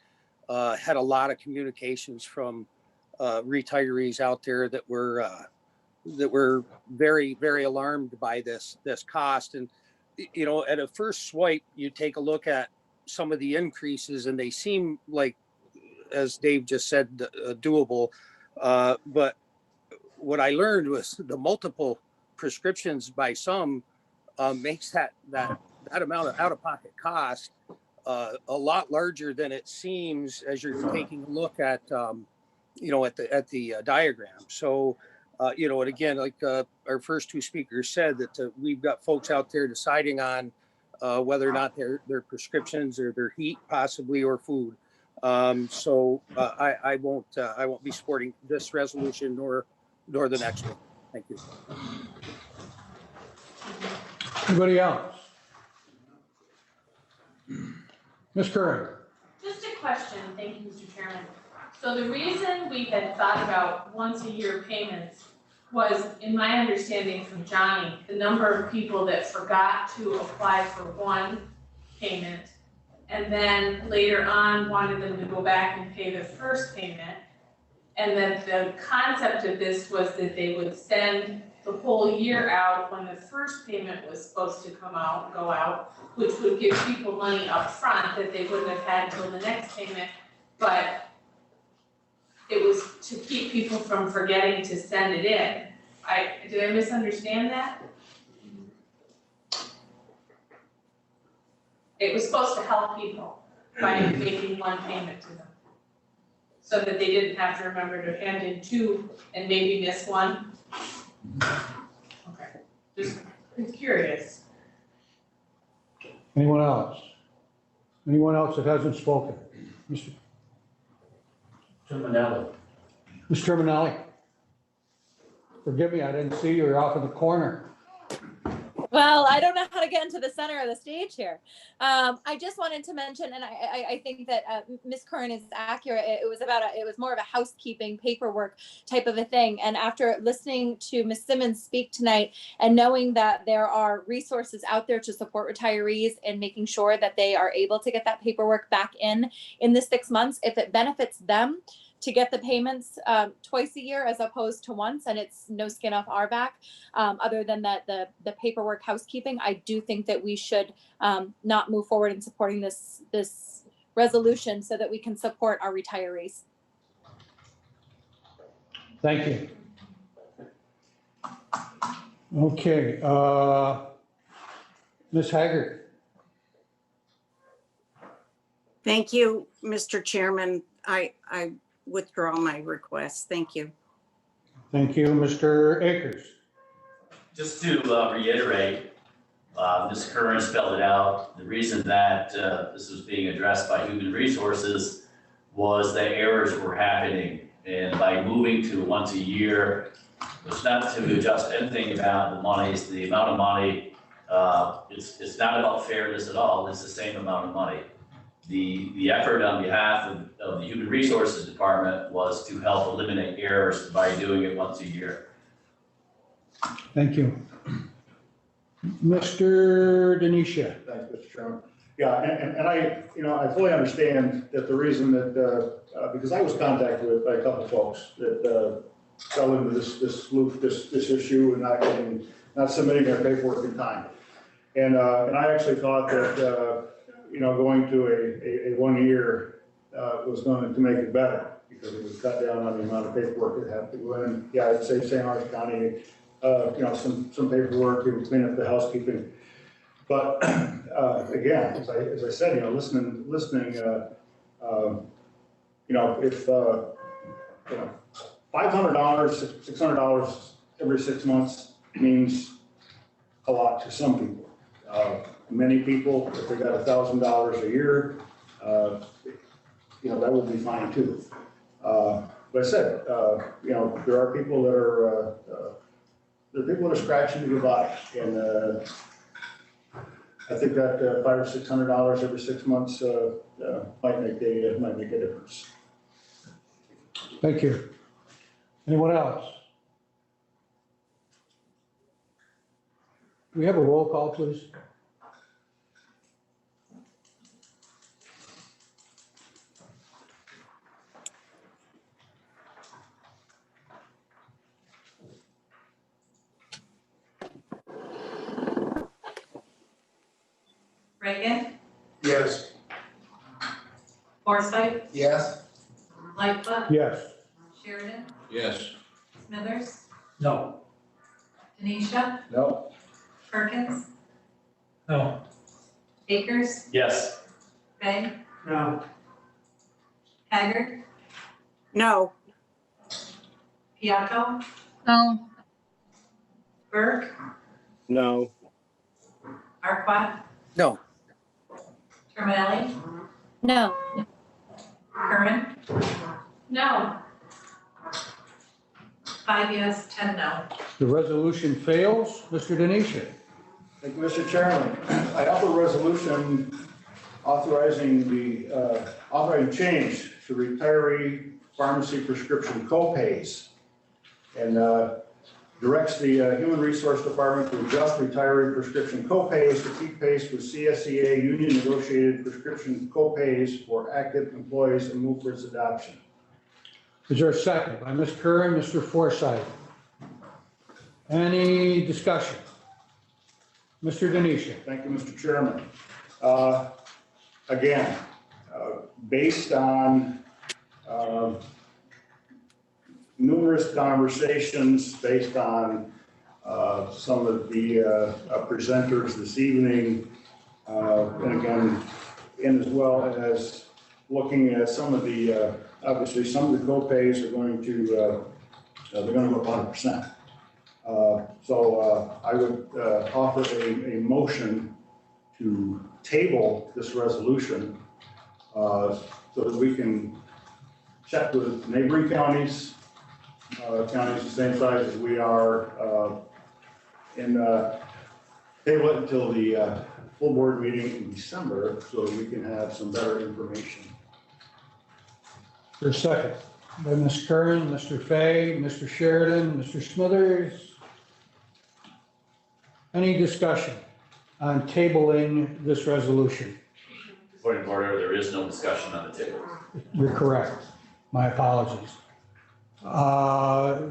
had a lot of communications from retirees out there that were very, very alarmed by this cost. And you know, at a first swipe, you take a look at some of the increases, and they seem like, as Dave just said, doable. But what I learned was the multiple prescriptions by some makes that amount of out-of-pocket cost a lot larger than it seems as you're taking a look at you know, at the diagram. So you know, and again, like our first two speakers said, that we've got folks out there deciding on whether or not their prescriptions or their heat possibly or food. So I won't be supporting this resolution nor the next one. Thank you. Anybody else? Ms. Curran? Just a question, thank you, Mr. Chairman. So the reason we had thought about once a year payments was, in my understanding from Johnny, the number of people that forgot to apply for one payment and then later on wanted them to go back and pay the first payment. And then the concept of this was that they would send the whole year out when the first payment was supposed to go out, which would give people money up front that they wouldn't have had until the next payment. But it was to keep people from forgetting to send it in. Did I misunderstand that? It was supposed to help people by making one payment to them, so that they didn't have to remember to hand in two and maybe miss one. Okay, just curious. Anyone else? Anyone else that hasn't spoken? Mr. Terminelli. Mr. Terminelli? Forgive me, I didn't see you. You're off in the corner. Well, I don't know how to get into the center of the stage here. I just wanted to mention, and I think that Ms. Curran is accurate. It was more of a housekeeping paperwork type of a thing. And after listening to Ms. Simmons speak tonight and knowing that there are resources out there to support retirees and making sure that they are able to get that paperwork back in the 6 months, if it benefits them to get the payments twice a year as opposed to once, and it's no skin off our back, other than that the paperwork housekeeping, I do think that we should not move forward in supporting this resolution so that we can support our retirees. Thank you. Okay, Ms. Haggard. Thank you, Mr. Chairman. I withdraw my request. Thank you. Thank you, Mr. Akers. Just to reiterate, Ms. Curran spelled it out. The reason that this was being addressed by Human Resources was that errors were happening. And by moving to once a year, it's not to adjust anything about the monies, the amount of money. It's not about fairness at all. It's the same amount of money. The effort on behalf of the Human Resources Department was to help eliminate errors by doing it once a year. Thank you. Mr. Denisha. Thanks, Mr. Chairman. Yeah, and I fully understand that the reason that, because I was contacted by a couple of folks that fell into this issue and not submitting their paperwork in time. And I actually thought that, going to a 1 year was going to make it better because it would cut down on the amount of paperwork that had to go in. Yeah, I'd say St. Lawrence County, some paperwork, it would clean up the housekeeping. But again, as I said, listening, if $500, $600 every 6 months means a lot to some people. Many people, if they got $1,000 a year, that would be fine too. But I said, there are people that are scratching to get by, and I think that $500 or $600 every 6 months might make a difference. Thank you. Anyone else? Do we have a roll call, please? Reagan, Yes. Forsythe, Yes. Lightfoot, Yes. Sheridan, Yes. Smithers, No. Denisha, No. Perkins, No. Akers, Yes. Fay, No. Haggard, No. Piacco, No. Burke, No. Arquette, No. Terminelli, No. Curran, No. 5 yes, 10 no. The resolution fails. Mr. Denisha. Thank you, Mr. Chairman. I offer a resolution authorizing change to retiree pharmacy prescription co-pays and directs the Human Resource Department to adjust retiree prescription co-pays to keep pace with CSEA union negotiated prescription co-pays for active employees and move for its adoption. Is there a second by Ms. Curran, Mr. Forsythe? Any discussion? Mr. Denisha. Thank you, Mr. Chairman. Again, based on numerous conversations, based on some of the presenters this evening, and again, and as well as looking at some of the, obviously some of the co-pays are going to, they're going to go up 100%. So I would offer a motion to table this resolution so that we can check with neighboring counties, counties the same size as we are, and table it until the full board meeting in December so that we can have some better information. For a second by Ms. Curran, Mr. Fay, Mr. Sheridan, Mr. Smithers. Any discussion on tabling this resolution? Point of order, there is no discussion on the table. You're correct. My apologies.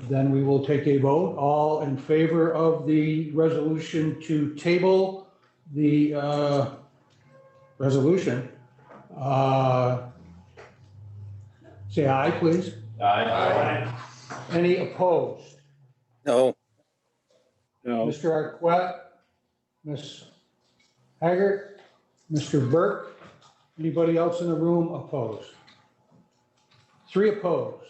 Then we will take a vote. All in favor of the resolution to table the resolution, say aye, please. Aye. Any opposed? No. No. Mr. Arquette, Ms. Haggart, Mr. Burke, anybody else in the room opposed? 3 opposed.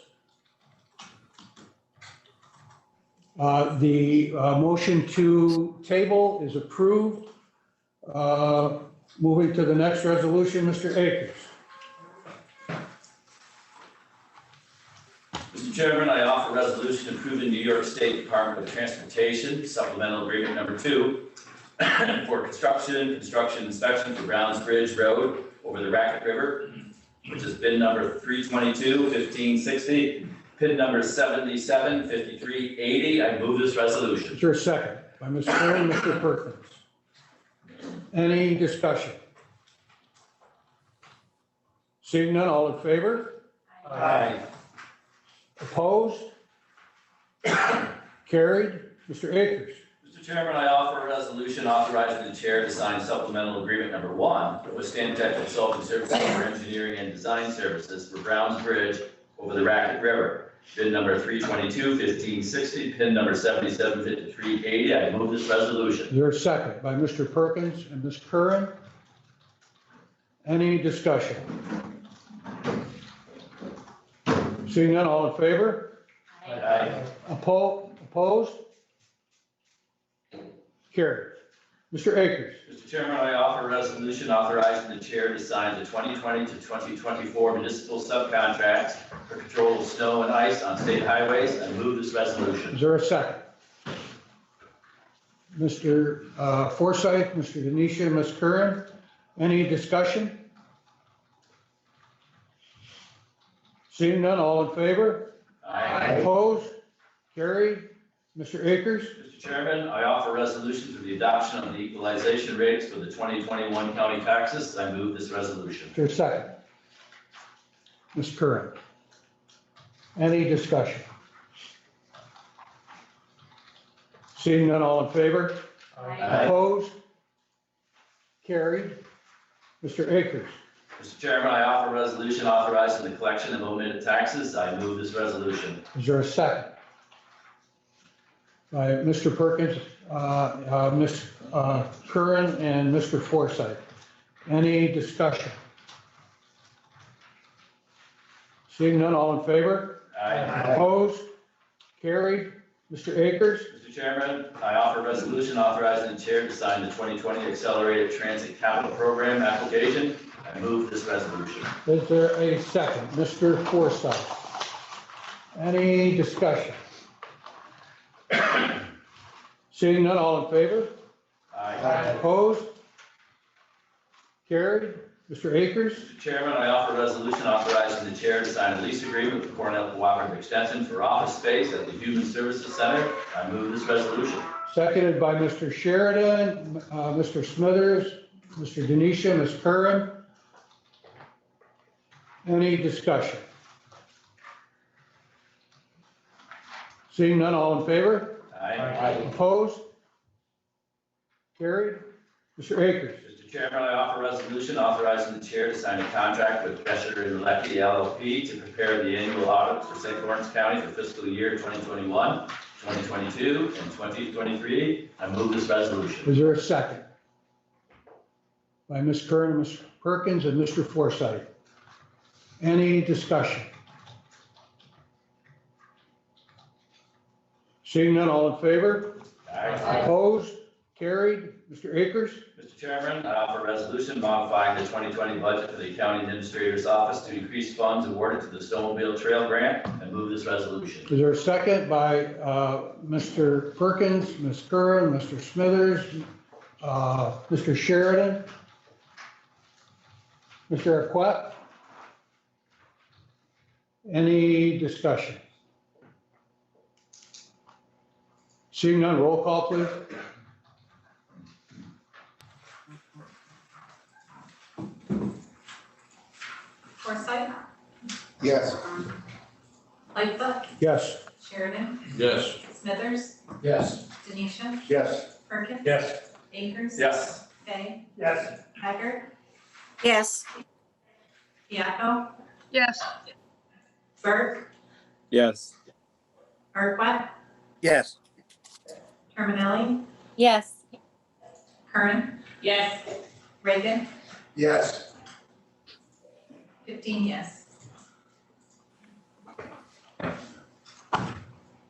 The motion to table is approved. Moving to the next resolution, Mr. Akers. Mr. Chairman, I offer a resolution approving New York State Department of Transportation Supplemental Agreement Number 2 for construction inspection for Browns Bridge Road over the Racket River, which is bin number 322-1560, pin number 77-5380. I move this resolution. Is there a second? By Ms. Curran, Mr. Perkins. Any discussion? Seeing none, all in favor? Aye. Opposed? Carried. Mr. Akers. Mr. Chairman, I offer a resolution authorizing the chair to sign supplemental agreement number 1 with Stantec Consulting Services for engineering and design services for Browns Bridge over the Racket River. Bid number 322-1560, pin number 775380. I move this resolution. Is there a second by Mr. Perkins and Ms. Curran? Any discussion? Seeing none, all in favor? Aye. Opposed? Carried. Mr. Akers. Mr. Chairman, I offer a resolution authorizing the chair to sign the 2020 to 2024 municipal subcontracts for control of snow and ice on state highways. I move this resolution. Is there a second? Mr. Forsythe, Mr. Denisha, Ms. Curran, any discussion? Seeing none, all in favor? Aye. Opposed? Carried. Mr. Akers. Mr. Chairman, I offer a resolution for the adoption of the equalization rates for the 2021 county taxes. I move this resolution. Is there a second? Ms. Curran. Any discussion? Seeing none, all in favor? Aye. Opposed? Carried. Mr. Akers. Mr. Chairman, I offer a resolution authorizing the collection of omitted taxes. I move this resolution. Is there a second? By Mr. Perkins, Ms. Curran, and Mr. Forsythe. Any discussion? Seeing none, all in favor? Aye. Opposed? Carried. Mr. Akers. Mr. Chairman, I offer a resolution authorizing the chair to sign the 2020 Accelerated Transit Capital Program application. I move this resolution. Is there a second? Mr. Forsythe. Any discussion? Seeing none, all in favor? Aye. Opposed? Carried. Mr. Akers. Mr. Chairman, I offer a resolution authorizing the chair to sign a lease agreement with Cornell Cooperative Extension for office space at the Human Services Center. I move this resolution. Seconded by Mr. Sheridan, Mr. Smithers, Mr. Denisha, Ms. Curran. Any discussion? Seeing none, all in favor? Aye. Opposed? Carried. Mr. Akers. Mr. Chairman, I offer a resolution authorizing the chair to sign a contract with Kesher and Leckie LLP to prepare the annual audit for St. Lawrence County for fiscal year 2021, 2022, and 2023. I move this resolution. Is there a second? By Ms. Curran, Ms. Perkins, and Mr. Forsythe. Any discussion? Seeing none, all in favor? Aye. Opposed? Carried. Mr. Akers. Mr. Chairman, I offer a resolution modifying the 2020 budget for the County Administrator's Office to increase funds awarded to the Snowmobile Trail Grant. I move this resolution. Is there a second by Mr. Perkins, Ms. Curran, Mr. Smithers, Mr. Sheridan, Mr. Arquette? Any discussion? Seeing none, roll call, please. Forsythe, Yes. Lightfoot, Yes. Sheridan, Yes. Smithers, Yes. Denisha, Yes. Perkins. Yes. Akers. Yes. Fay, Yes. Haggard, Yes. Piaco, yes, Burke, Yes. Arquette, Yes. Terminelli, Yes. Curran, Yes. Reagan, Yes. 15 yes.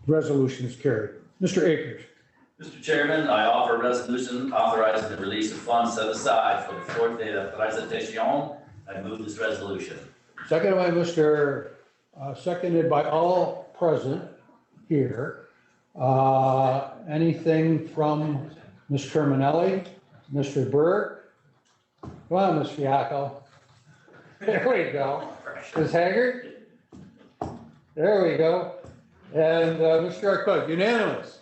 Resolution is carried. Mr. Akers. Mr. Chairman, I offer a resolution authorizing the release of funds set aside for the Fort de la Présentation. I move this resolution. Seconded by Mr. Seconded by all present here. Anything from Ms. Terminelli, Mr. Burke? Come on, Ms. Fiacco. There we go. Ms. Haggard? There we go. And Mr. Arquette, unanimous.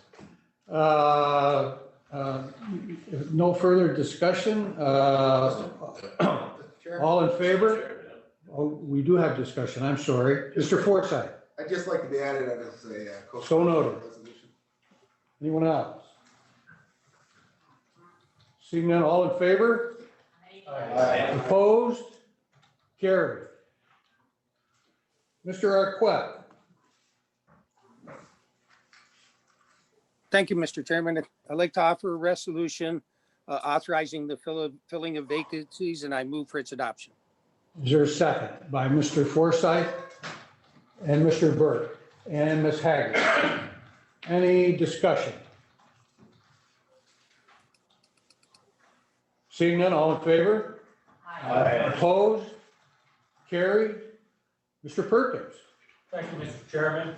No further discussion. All in favor? Oh, we do have discussion, I'm sorry. Mr. Forsythe? I'd just like to be added as a co-sponsor So of noted. the resolution. Anyone else? Seeing none, all in favor? Opposed? Carried. Mr. Arquette. Thank you, Mr. Chairman. I'd like to offer a resolution authorizing the filling of vacancies, and I move for its adoption. Is there a second? By Mr. Forsythe and Mr. Burke and Ms. Haggard. Any discussion? Seeing none, all in favor? Opposed? Carried. Mr. Perkins. Thank you, Mr. Chairman.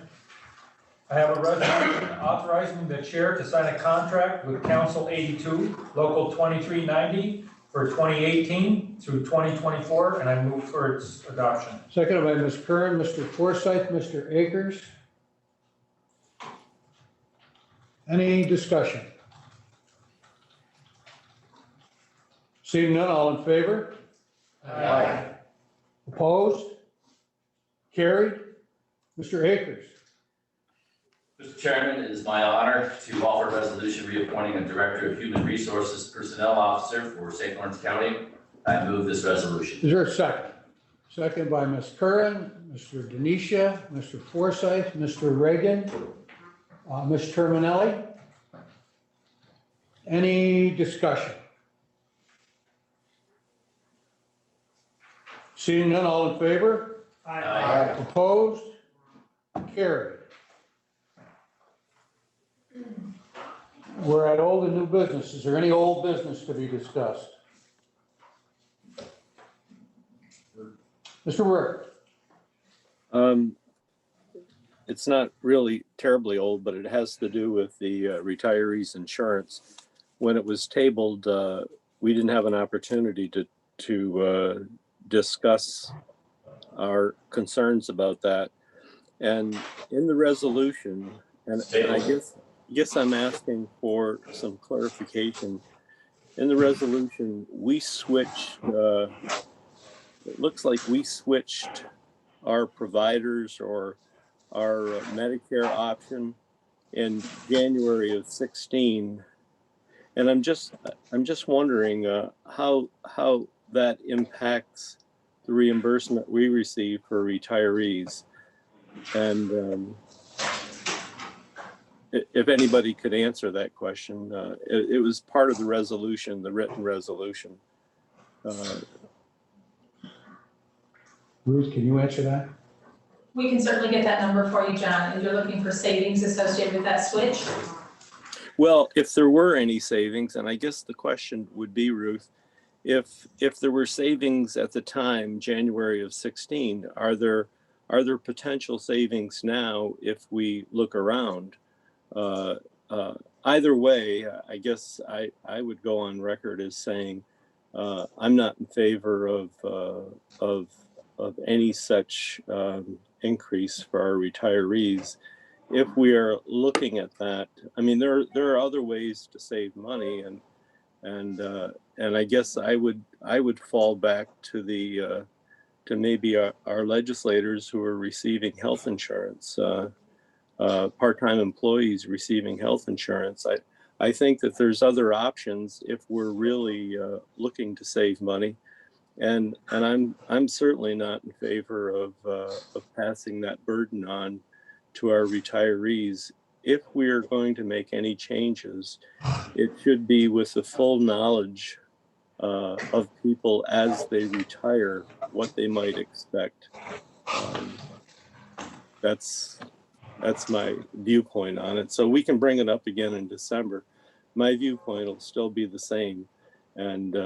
I have a resolution authorizing the chair to sign a contract with Council 82, Local 2390 for 2018 through 2024, and I move for its adoption. Seconded by Ms. Curran, Mr. Forsythe, Mr. Akers. Any discussion? Seeing none, all in favor? Aye. Opposed? Carried. Mr. Akers. Mr. Chairman, it is my honor to offer a resolution reappointing a Director of Human Resources Personnel Officer for St. Lawrence County. I move this resolution. Is there a second? Second by Ms. Curran, Mr. Denisha, Mr. Forsythe, Mr. Reagan, Ms. Terminelli. Any discussion? Seeing none, all in favor? Aye. Opposed? Carried. We're at old and new business. Is there any old business to be discussed? Mr. Burke. It's not really terribly old, but it has to do with the retirees insurance. When it was tabled, we didn't have an opportunity to discuss our concerns about that. And in the resolution, and I guess I'm asking for some clarification. In the resolution, we switched, it looks like we switched our providers or our Medicare option in January of 16. And I'm just wondering how that impacts the reimbursement we receive for retirees. And if anybody could answer that question, it was part of the resolution, the written resolution. Ruth, can you answer that? We can certainly get that number for you, John, and you're looking for savings associated with that switch? Well, if there were any savings, and I guess the question would be, Ruth, if there were savings at the time, January of 16, are there potential savings now if we look around? Either way, I guess I would go on record as saying I'm not in favor of any such increase for our retirees. If we are looking at that, I mean, there are other ways to save money, and I guess I would fall back to maybe our legislators who are receiving health insurance, part-time employees receiving health insurance. I think that there's other options if we're really looking to save money, and I'm certainly not in favor of passing that burden on to our retirees. If we are going to make any changes, it should be with the full knowledge of people as they retire, what they might expect. That's my viewpoint on it. So we can bring it up again in December. My viewpoint will still be the same, and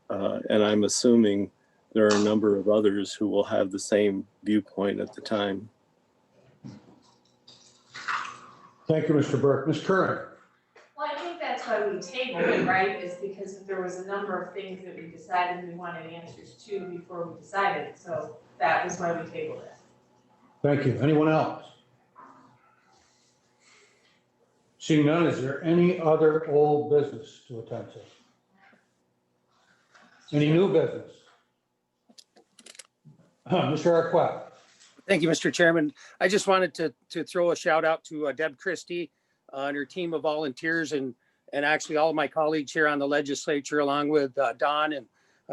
I'm assuming there are a number of others who will have the same viewpoint at the time. Thank you, Mr. Burke. Ms. Curran. Well, I think that's why we tabled it, right, is because there was a number of things that we decided we wanted answers to before we decided. So that was why we tabled it. Thank you. Anyone else? Seeing none, is there any other old business to attend to? Any new business? Mr. Arquette. Thank you, Mr. Chairman. I just wanted to throw a shout out to Deb Christie and her team of volunteers and actually all of my colleagues here on the legislature, along with Don and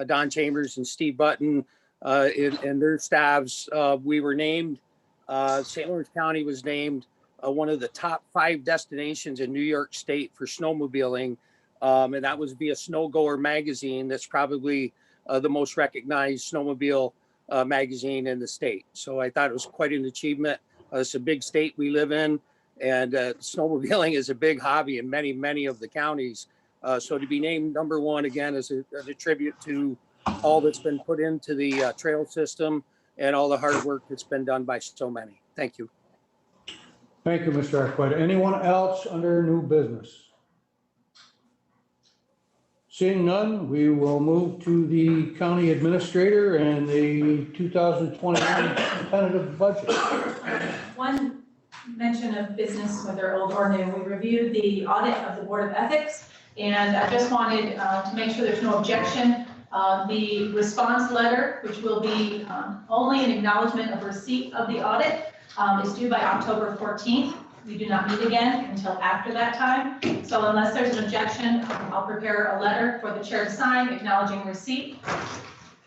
Don Chambers and Steve Button and their staffs. We were named, St. Lawrence County was named one of the top 5 destinations in New York State for snowmobiling. And that was via Snowgoer magazine. That's probably the most recognized snowmobile magazine in the state. So I thought it was quite an achievement. It's a big state we live in, and snowmobiling is a big hobby in many, many of the counties. So to be named #1 again is a tribute to all that's been put into the trail system and all the hard work that's been done by so many. Thank you. Thank you, Mr. Arquette. Anyone else under new business? Seeing none, we will move to the county administrator and the 2021 tentative budget. One mention of business, whether old or new, we reviewed the audit of the Board of Ethics, and I just wanted to make sure there's no objection. The response letter, which will be only an acknowledgement of receipt of the audit, is due by October 14th. We do not meet again until after that time. So unless there's an objection, I'll prepare a letter for the chair to sign acknowledging receipt.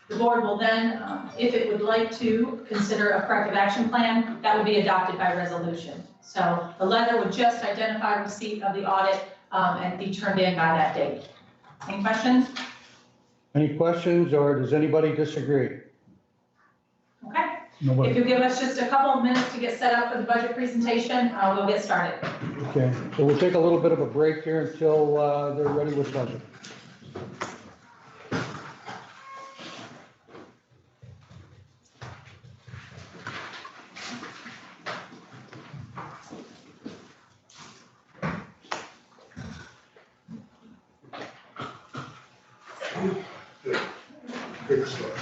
The board will then, if it would like to consider a corrective action plan, that would be adopted by resolution. So the letter would just identify receipt of the audit and be turned in by that date. Any questions? Any questions, or does anybody disagree? Okay. Nobody. If you give us just a couple of minutes to get set up for the budget presentation, we'll get started. Okay, so we'll take a little bit of a break here until they're ready with budget. Good stuff.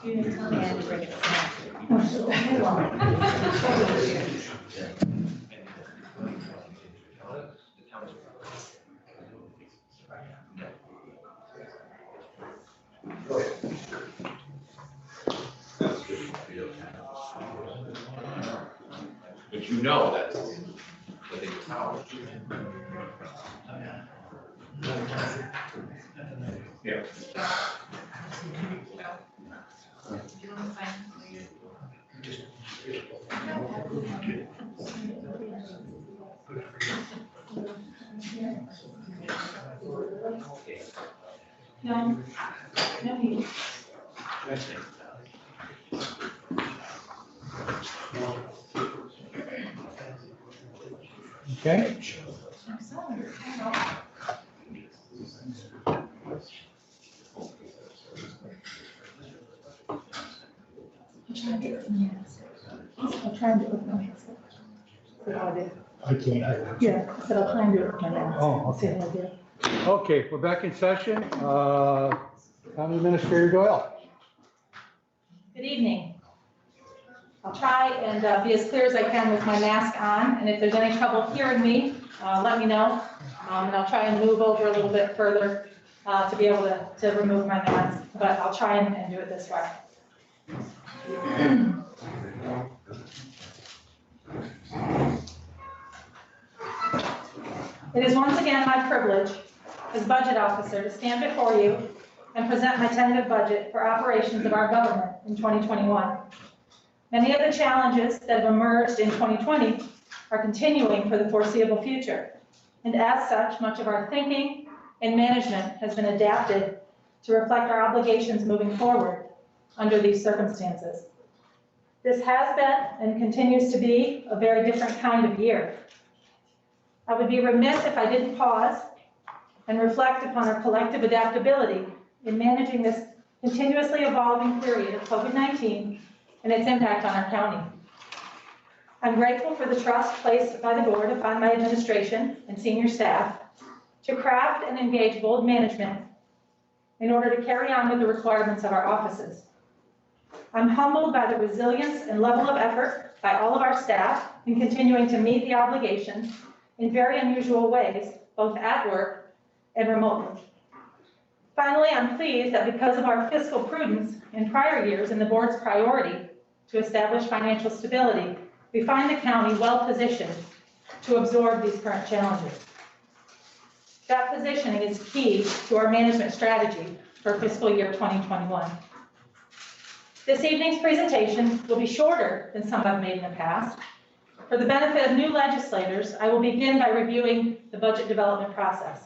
You didn't tell me I had to bring it. But you know that's, I think it's how. Yeah. No, no need. Okay. I'll try and do it with my hands. See how I did. I can't. Yeah, I said I'll try and do it with my hands. Oh, See okay. how I did. Okay, we're back in session. County Administrator Doyle. Good evening. I'll try and be as clear as I can with my mask on, and if there's any trouble hearing me, let me know. And I'll try and move over a little bit further to be able to remove my mask, but I'll try and do it this way. It is once again my privilege as budget officer to stand before you and present my tentative budget for operations of our government in 2021. Many of the challenges that have emerged in 2020 are continuing for the foreseeable future. And as such, much of our thinking and management has been adapted to reflect our obligations moving forward under these circumstances. This has been and continues to be a very different kind of year. I would be remiss if I didn't pause and reflect upon our collective adaptability in managing this continuously evolving period of COVID-19 and its impact on our county. I'm grateful for the trust placed by the board upon my administration and senior staff to craft and engage bold management in order to carry on with the requirements of our offices. I'm humbled by the resilience and level of effort by all of our staff in continuing to meet the obligations in very unusual ways, both at work and remotely. Finally, I'm pleased that because of our fiscal prudence in prior years and the board's priority to establish financial stability, we find the county well positioned to absorb these current challenges. That positioning is key to our management strategy for fiscal year 2021. This evening's presentation will be shorter than some I've made in the past. For the benefit of new legislators, I will begin by reviewing the budget development process.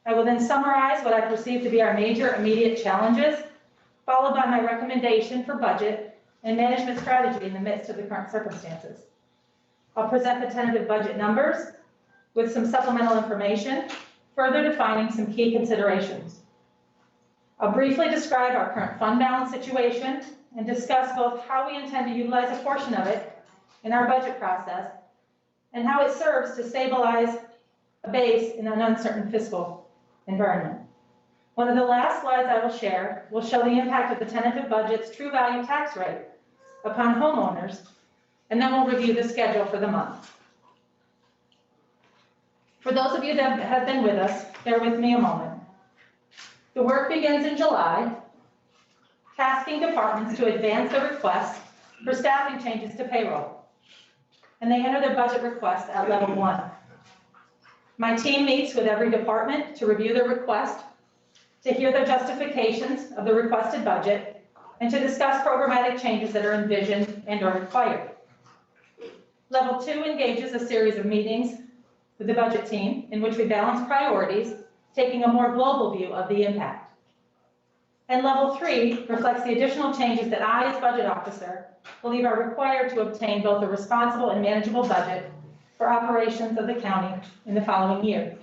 I will then summarize what I perceive to be our major immediate challenges, followed by my recommendation for budget and management strategy in the midst of the current circumstances. I'll present the tentative budget numbers with some supplemental information, further defining some key considerations. I'll briefly describe our current fund balance situation and discuss both how we intend to utilize a portion of it in our budget process and how it serves to stabilize a base in an uncertain fiscal environment. One of the last slides I will share will show the impact of the tentative budget's true value tax rate upon homeowners, and then we'll review the schedule for the month. For those of you that have been with us, bear with me a moment. The work begins in July, tasking departments to advance the request for staffing changes to payroll, and they enter their budget request at level 1. My team meets with every department to review their request, to hear their justifications of the requested budget, and to discuss programmatic changes that are envisioned and are required. Level 2 engages a series of meetings with the budget team in which we balance priorities, taking a more global view of the impact. And level 3 reflects the additional changes that I, as budget officer, believe are required to obtain both a responsible and manageable budget for operations of the county in the following year.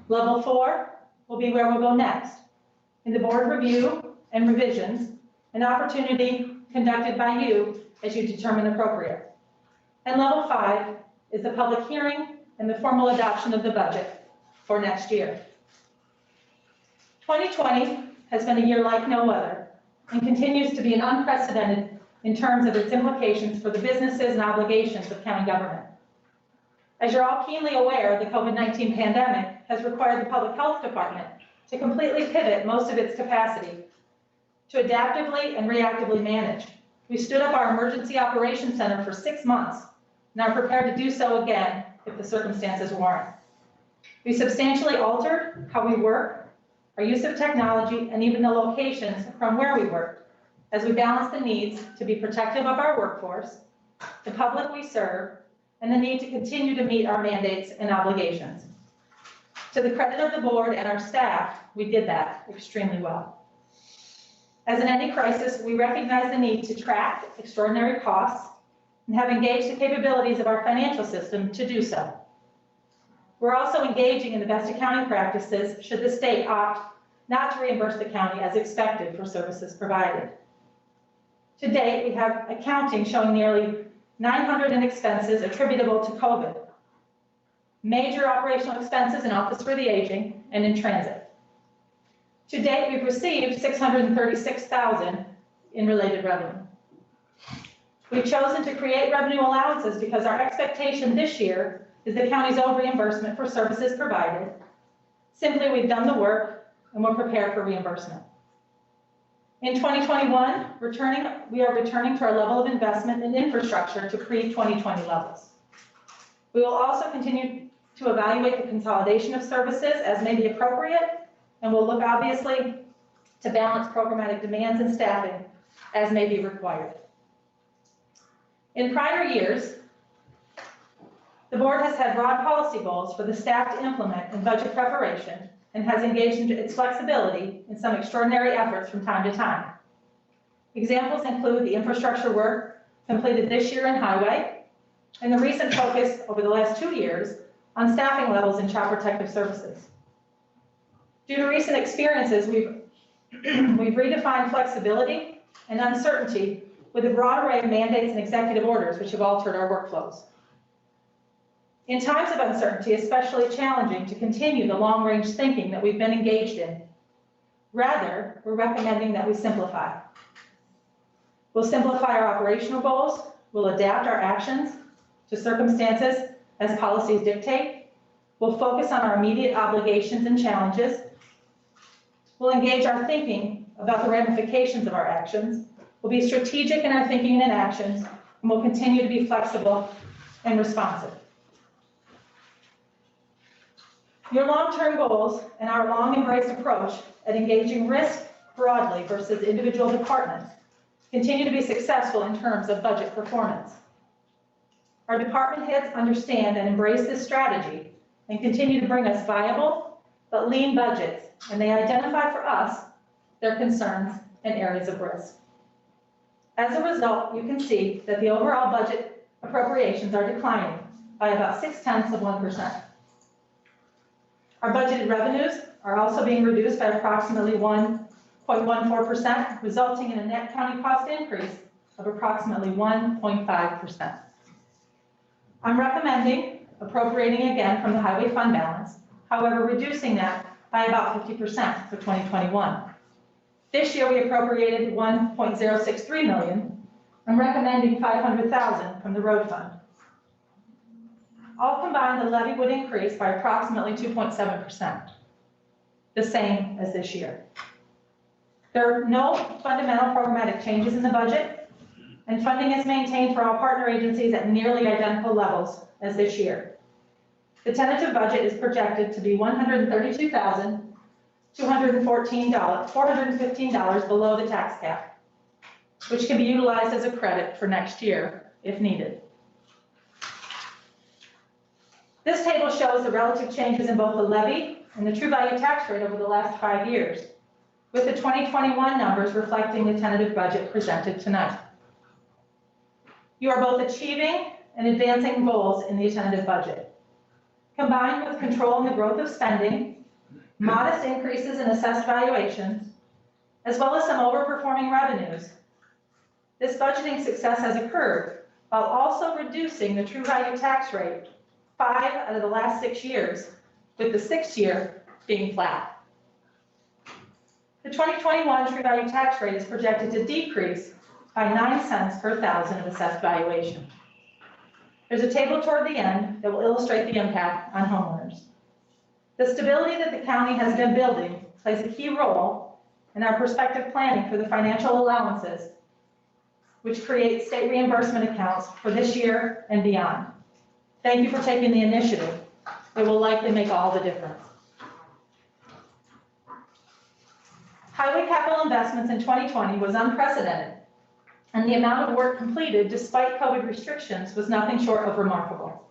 Level 4 will be where we'll go next. In the board review and revisions, an opportunity conducted by you as you determine appropriate. And level 5 is the public hearing and the formal adoption of the budget for next year. 2020 has been a year like no other and continues to be an unprecedented in terms of its implications for the businesses and obligations of county government. As you're all keenly aware, the COVID-19 pandemic has required the Public Health Department to completely pivot most of its capacity to adaptively and reactively manage. We stood up our Emergency Operations Center for 6 months and are prepared to do so again if the circumstances warrant. We substantially altered how we work, our use of technology, and even the locations from where we work, as we balance the needs to be protective of our workforce, the public we serve, and the need to continue to meet our mandates and obligations. To the credit of the board and our staff, we did that extremely well. As in any crisis, we recognize the need to track extraordinary costs and have engaged the capabilities of our financial system to do so. We're also engaging in the best accounting practices should the state opt not to reimburse the county as expected for services provided. To date, we have accounting showing nearly 900 in expenses attributable to COVID, major operational expenses in Office for the Aging and in transit. To date, we've received $636,000 in related revenue. We've chosen to create revenue allowances because our expectation this year is the county's owed reimbursement for services provided. Simply, we've done the work and we're prepared for reimbursement. In 2021, we are returning to our level of investment in infrastructure to pre-2020 levels. We will also continue to evaluate the consolidation of services as may be appropriate, and we'll look obviously to balance programmatic demands and staffing as may be required. In prior years, the board has had broad policy goals for the staff to implement in budget preparation and has engaged in its flexibility in some extraordinary efforts from time to time. Examples include the infrastructure work completed this year in highway and the recent focus over the last 2 years on staffing levels in child protective services. Due to recent experiences, we've redefined flexibility and uncertainty with a broad array of mandates and executive orders which have altered our workflows. In times of uncertainty, especially challenging to continue the long-range thinking that we've been engaged in. Rather, we're recommending that we simplify. We'll simplify our operational goals, we'll adapt our actions to circumstances as policies dictate, we'll focus on our immediate obligations and challenges, we'll engage our thinking about the ramifications of our actions, we'll be strategic in our thinking and actions, and we'll continue to be flexible and responsive. Your long-term goals and our long-embraced approach at engaging risk broadly versus individual departments continue to be successful in terms of budget performance. Our department heads understand and embrace this strategy and continue to bring us viable but lean budgets, and they identify for us their concerns and areas of risk. As a result, you can see that the overall budget appropriations are declining by about 0.6%. Our budgeted revenues are also being reduced by approximately 1.14%, resulting in a net county cost increase of approximately 1.5%. I'm recommending appropriating again from the highway fund balance, however, reducing that by about 50% for 2021. This year we appropriated $1.063 million. I'm recommending $500,000 from the road fund. All combined, the levy would increase by approximately 2.7%, the same as this year. There are no fundamental programmatic changes in the budget, and funding is maintained for all partner agencies at nearly identical levels as this year. The tentative budget is projected to be $132,415 below the tax cap, which can be utilized as a credit for next year if needed. This table shows the relative changes in both the levy and the true value tax rate over the last 5 years, with the 2021 numbers reflecting the tentative budget presented tonight. You are both achieving and advancing goals in the tentative budget. Combined with control in the growth of spending, modest increases in assessed valuations, as well as some overperforming revenues, this budgeting success has occurred while also reducing the true value tax rate 5 out of the last 6 years, with the 6th year being flat. The 2021 true value tax rate is projected to decrease by 9 cents per thousand of assessed valuation. There's a table toward the end that will illustrate the impact on homeowners. The stability that the county has been building plays a key role in our prospective planning for the financial allowances, which create state reimbursement accounts for this year and beyond. Thank you for taking the initiative. It will likely make all the difference. Highway capital investments in 2020 was unprecedented, and the amount of work completed despite COVID restrictions was nothing short of remarkable.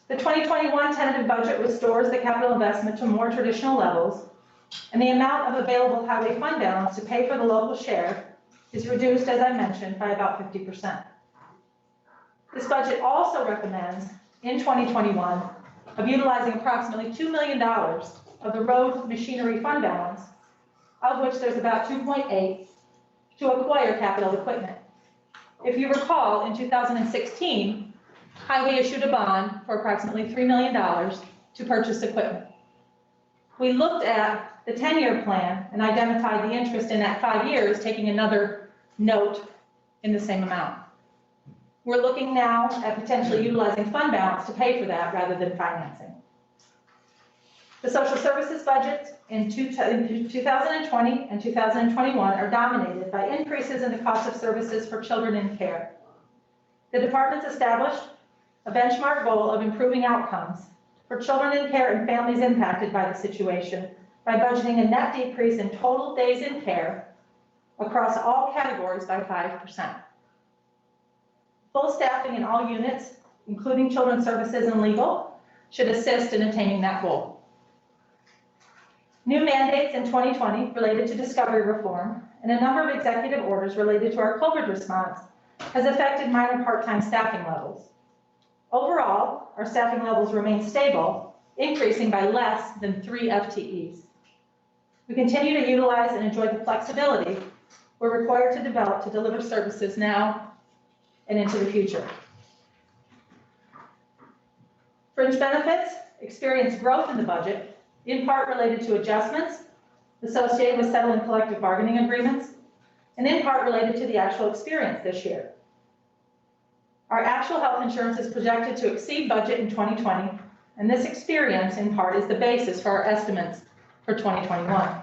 The 2021 tentative budget restores the capital investment to more traditional levels, and the amount of available highway fund balance to pay for the local share is reduced, as I mentioned, by about 50%. This budget also recommends, in 2021, of utilizing approximately $2 million of the road machinery fund balance, of which there's about 2.8 to acquire capital equipment. If you recall, in 2016, Highway issued a bond for approximately $3 million to purchase equipment. We looked at the 10-year plan and identified the interest in that 5 years, taking another note in the same amount. We're looking now at potentially utilizing fund balance to pay for that rather than financing. The social services budgets in 2020 and 2021 are dominated by increases in the cost of services for children in care. The department's established a benchmark goal of improving outcomes for children in care and families impacted by the situation by budgeting a net decrease in total days in care across all categories by 5%. Full staffing in all units, including children's services and legal, should assist in attaining that goal. New mandates in 2020 related to discovery reform and a number of executive orders related to our COVID response has affected minor part-time staffing levels. Overall, our staffing levels remain stable, increasing by less than 3 FTEs. We continue to utilize and enjoy the flexibility we're required to develop to deliver services now and into the future. Fringe benefits experienced growth in the budget, in part related to adjustments associated with settling collective bargaining agreements, and in part related to the actual experience this year. Our actual health insurance is projected to exceed budget in 2020, and this experience, in part, is the basis for our estimates for 2021.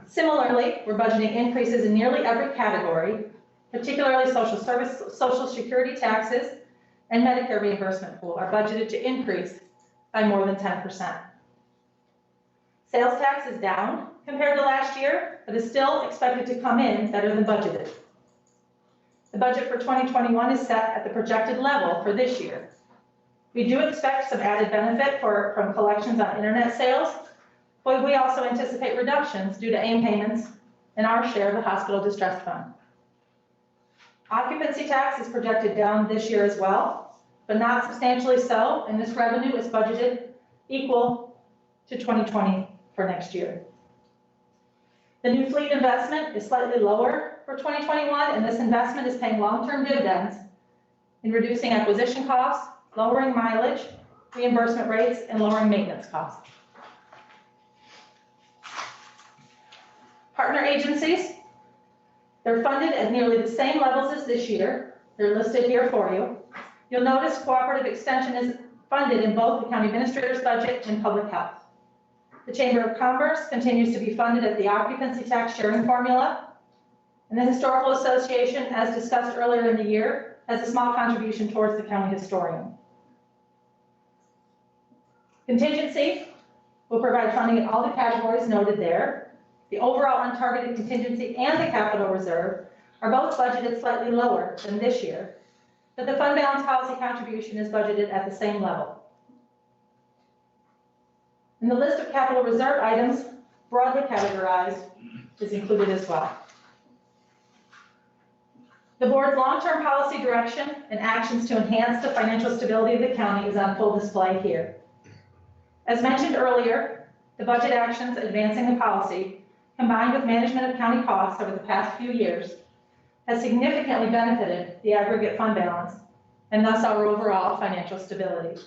Similarly, we're budgeting increases in nearly every category, particularly social security taxes, and Medicare reimbursement pool are budgeted to increase by more than 10%. Sales tax is down compared to last year, but is still expected to come in better than budgeted. The budget for 2021 is set at the projected level for this year. We do expect some added benefit from collections on internet sales, but we also anticipate reductions due to AIM payments and our share of the hospital distress fund. Occupancy tax is projected down this year as well, but not substantially so, and this revenue is budgeted equal to 2020 for next year. The new fleet investment is slightly lower for 2021, and this investment is paying long-term dividends in reducing acquisition costs, lowering mileage, reimbursement rates, and lowering maintenance costs. Partner agencies, they're funded at nearly the same levels as this year. They're listed here for you. You'll notice cooperative extension is funded in both the county administrator's budget and public health. The Chamber of Commerce continues to be funded at the occupancy tax sharing formula. And the Historical Association, as discussed earlier in the year, has a small contribution towards the county historian. Contingency will provide funding in all the categories noted there. The overall untargeted contingency and the capital reserve are both budgeted slightly lower than this year, but the fund balance policy contribution is budgeted at the same level. And the list of capital reserve items, broadly categorized, is included as well. The board's long-term policy direction and actions to enhance the financial stability of the county is on full display here. As mentioned earlier, the budget actions advancing the policy, combined with management of county costs over the past few years, has significantly benefited the aggregate fund balance and thus our overall financial stability.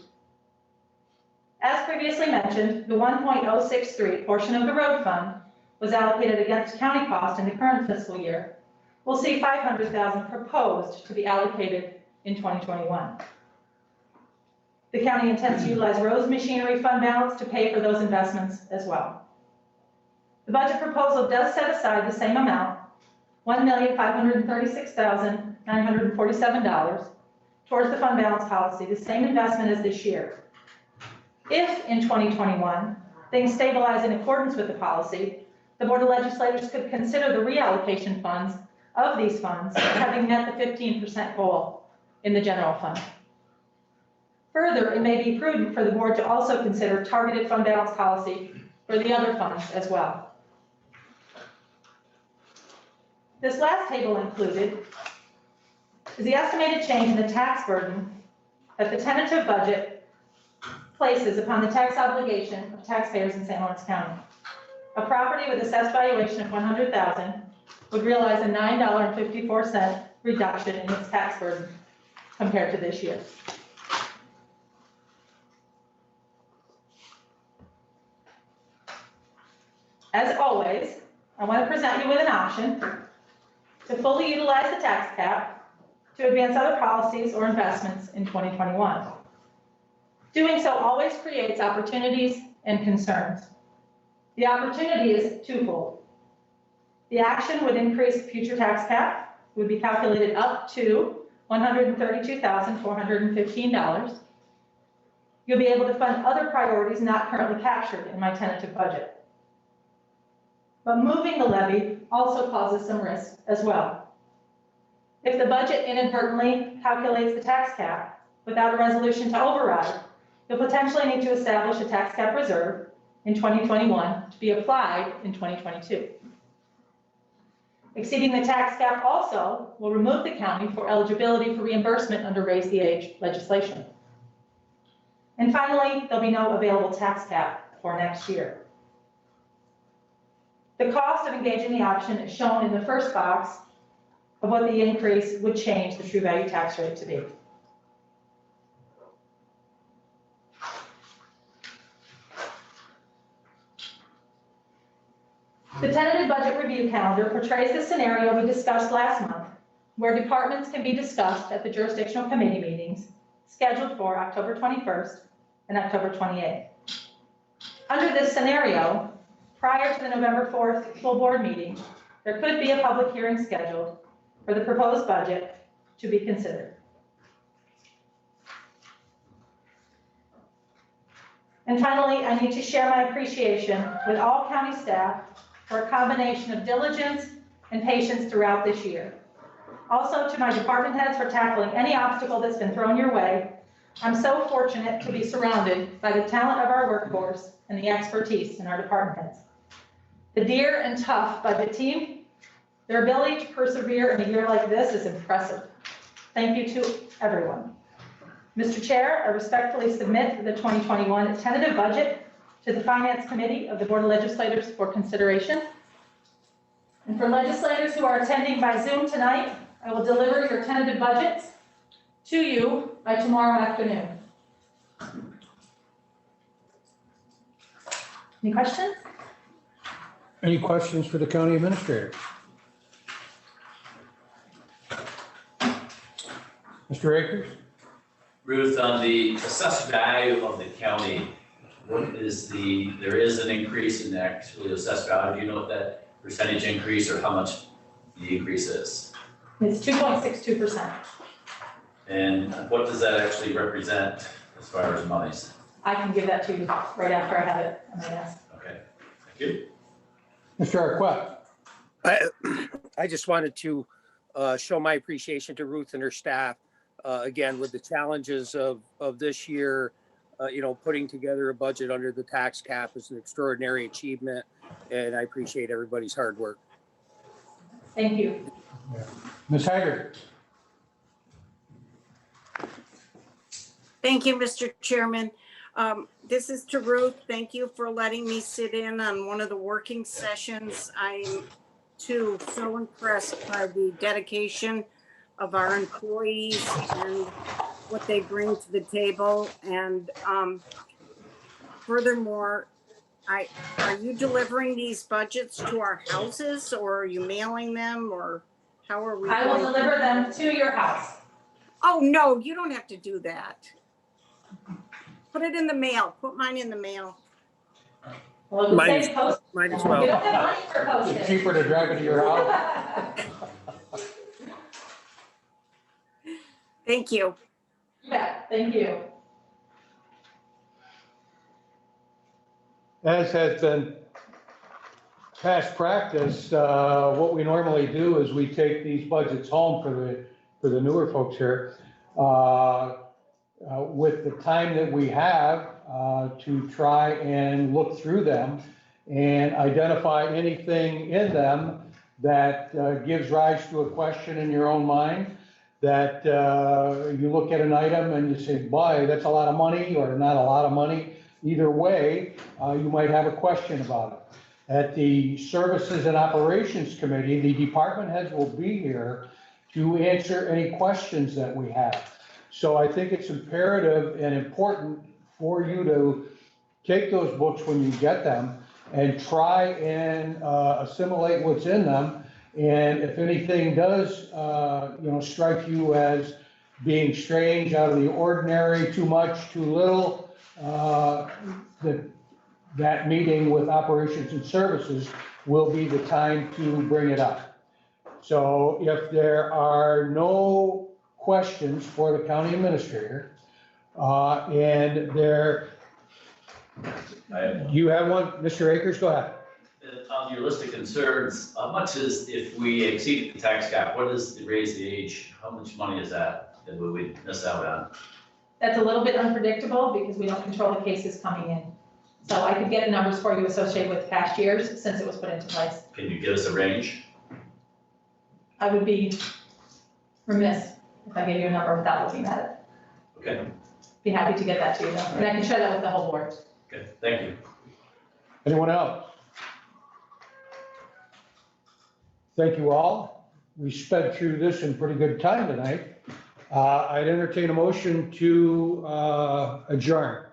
As previously mentioned, the 1.063 portion of the road fund was allocated against county cost in the current fiscal year. We'll see $500,000 proposed to be allocated in 2021. The county intends to utilize roads machinery fund balance to pay for those investments as well. The budget proposal does set aside the same amount, $1,536,947, towards the fund balance policy, the same investment as this year. If in 2021 things stabilize in accordance with the policy, the Board of Legislators could consider the reallocation funds of these funds having met the 15% goal in the general fund. Further, it may be prudent for the board to also consider targeted fund balance policy for the other funds as well. This last table included is the estimated change in the tax burden that the tentative budget places upon the tax obligation of taxpayers in St. Lawrence County. A property with assessed valuation of $100,000 would realize a $9.54 reduction in its tax burden compared to this year. As always, I want to present you with an option to fully utilize the tax cap to advance other policies or investments in 2021. Doing so always creates opportunities and concerns. The opportunity is twofold. The action would increase future tax cap, would be calculated up to $132,415. You'll be able to fund other priorities not currently captured in my tentative budget. But moving the levy also causes some risk as well. If the budget inadvertently calculates the tax cap without a resolution to override, you'll potentially need to establish a tax cap reserve in 2021 to be applied in 2022. Exceeding the tax cap also will remove the county for eligibility for reimbursement under Raise the Age legislation. And finally, there'll be no available tax cap for next year. The cost of engaging the option is shown in the first box of what the increase would change the true value tax rate to be. The tentative budget review calendar portrays the scenario we discussed last month, where departments can be discussed at the jurisdictional committee meetings scheduled for October 21st and October 28th. Under this scenario, prior to the November 4th full board meeting, there could be a public hearing scheduled for the proposed budget to be considered. And finally, I need to share my appreciation with all county staff for a combination of diligence and patience throughout this year. Also to my department heads for tackling any obstacle that's been thrown your way. I'm so fortunate to be surrounded by the talent of our workforce and the expertise in our department heads. The dear and tough budget team, their ability to persevere in a year like this is impressive. Thank you to everyone. Mr. Chair, I respectfully submit the 2021 tentative budget to the Finance Committee of the Board of Legislators for consideration. And for legislators who are attending by Zoom tonight, I will deliver your tentative budgets to you by tomorrow afternoon. Any questions? Any questions for the county administrator? Mr. Akers? Ruth, on the assessed value of the county, what is there is an increase in the actual assessed value. Do you know what that percentage increase or how much the increase is? It's 2.62%. And what does that actually represent as far as monies? I can give that to you right after I have it on my desk. Okay, thank you. Mr. Arquette? I just wanted to show my appreciation to Ruth and her staff. Again, with the challenges of this year, putting together a budget under the tax cap is an extraordinary achievement, and I appreciate everybody's hard work. Thank you. Ms. Haggard? Thank you, Mr. Chairman. This is to Ruth. Thank you for letting me sit in on one of the working sessions. I'm too so impressed by the dedication of our employees and what they bring to the table. And furthermore, are you delivering these budgets to our houses, or are you mailing them, or how are we? I will deliver them to your house. Oh, no, you don't have to do that. Put it in the mail. Put mine in the mail. Well, Mine say post. as We well. don't have money for It's postage. cheaper to drive it to your house. Thank you. Yeah, thank you. As has been past practice, what we normally do is we take these budgets home for the newer folks here. With the time that we have to try and look through them and identify anything in them that gives rise to a question in your own mind, that you look at an item and you say, boy, that's a lot of money, or not a lot of money. Either way, you might have a question about it. At the Services and Operations Committee, the department heads will be here to answer any questions that we have. So I think it's imperative and important for you to take those books when you get them and try and assimilate what's in them. And if anything does, strike you as being strange, out of the ordinary, too much, too little, that meeting with Operations and Services will be the time to bring it up. So if there are no questions for the county administrator, and there, you have one, Mr. Akers, go ahead. On your list of concerns, how much is, if we exceed the tax cap, what is the raise the age? How much money is that we would miss out on? That's a little bit unpredictable because we don't control the cases coming in. So I could get numbers for you associated with past years since it was put into place. Can you give us a range? I would be remiss if I gave you a number without looking at it. Okay, Be happy to get that to you though. And I can share that with the whole board. okay, thank you. Anyone else? Thank you all. We sped through this in pretty good time tonight. I'd entertain a motion to adjourn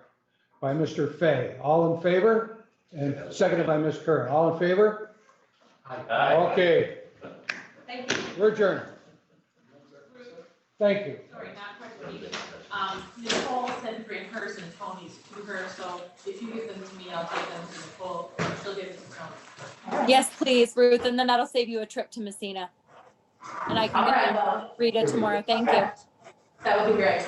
by Mr. Fay. All in favor? And seconded by Ms. Curran. All in favor? Aye. Okay, Thank you. we're adjourned. Thank you. Sorry, not part of the meeting. Nicole said to bring hers and Tony's to her, so if you give them to me, I'll take them to Nicole. She'll give them to Tony. Yes, please, Ruth, and then that'll save you a trip to Messina. And I can All get right, them well, Rita tomorrow. Thank you. that would be great.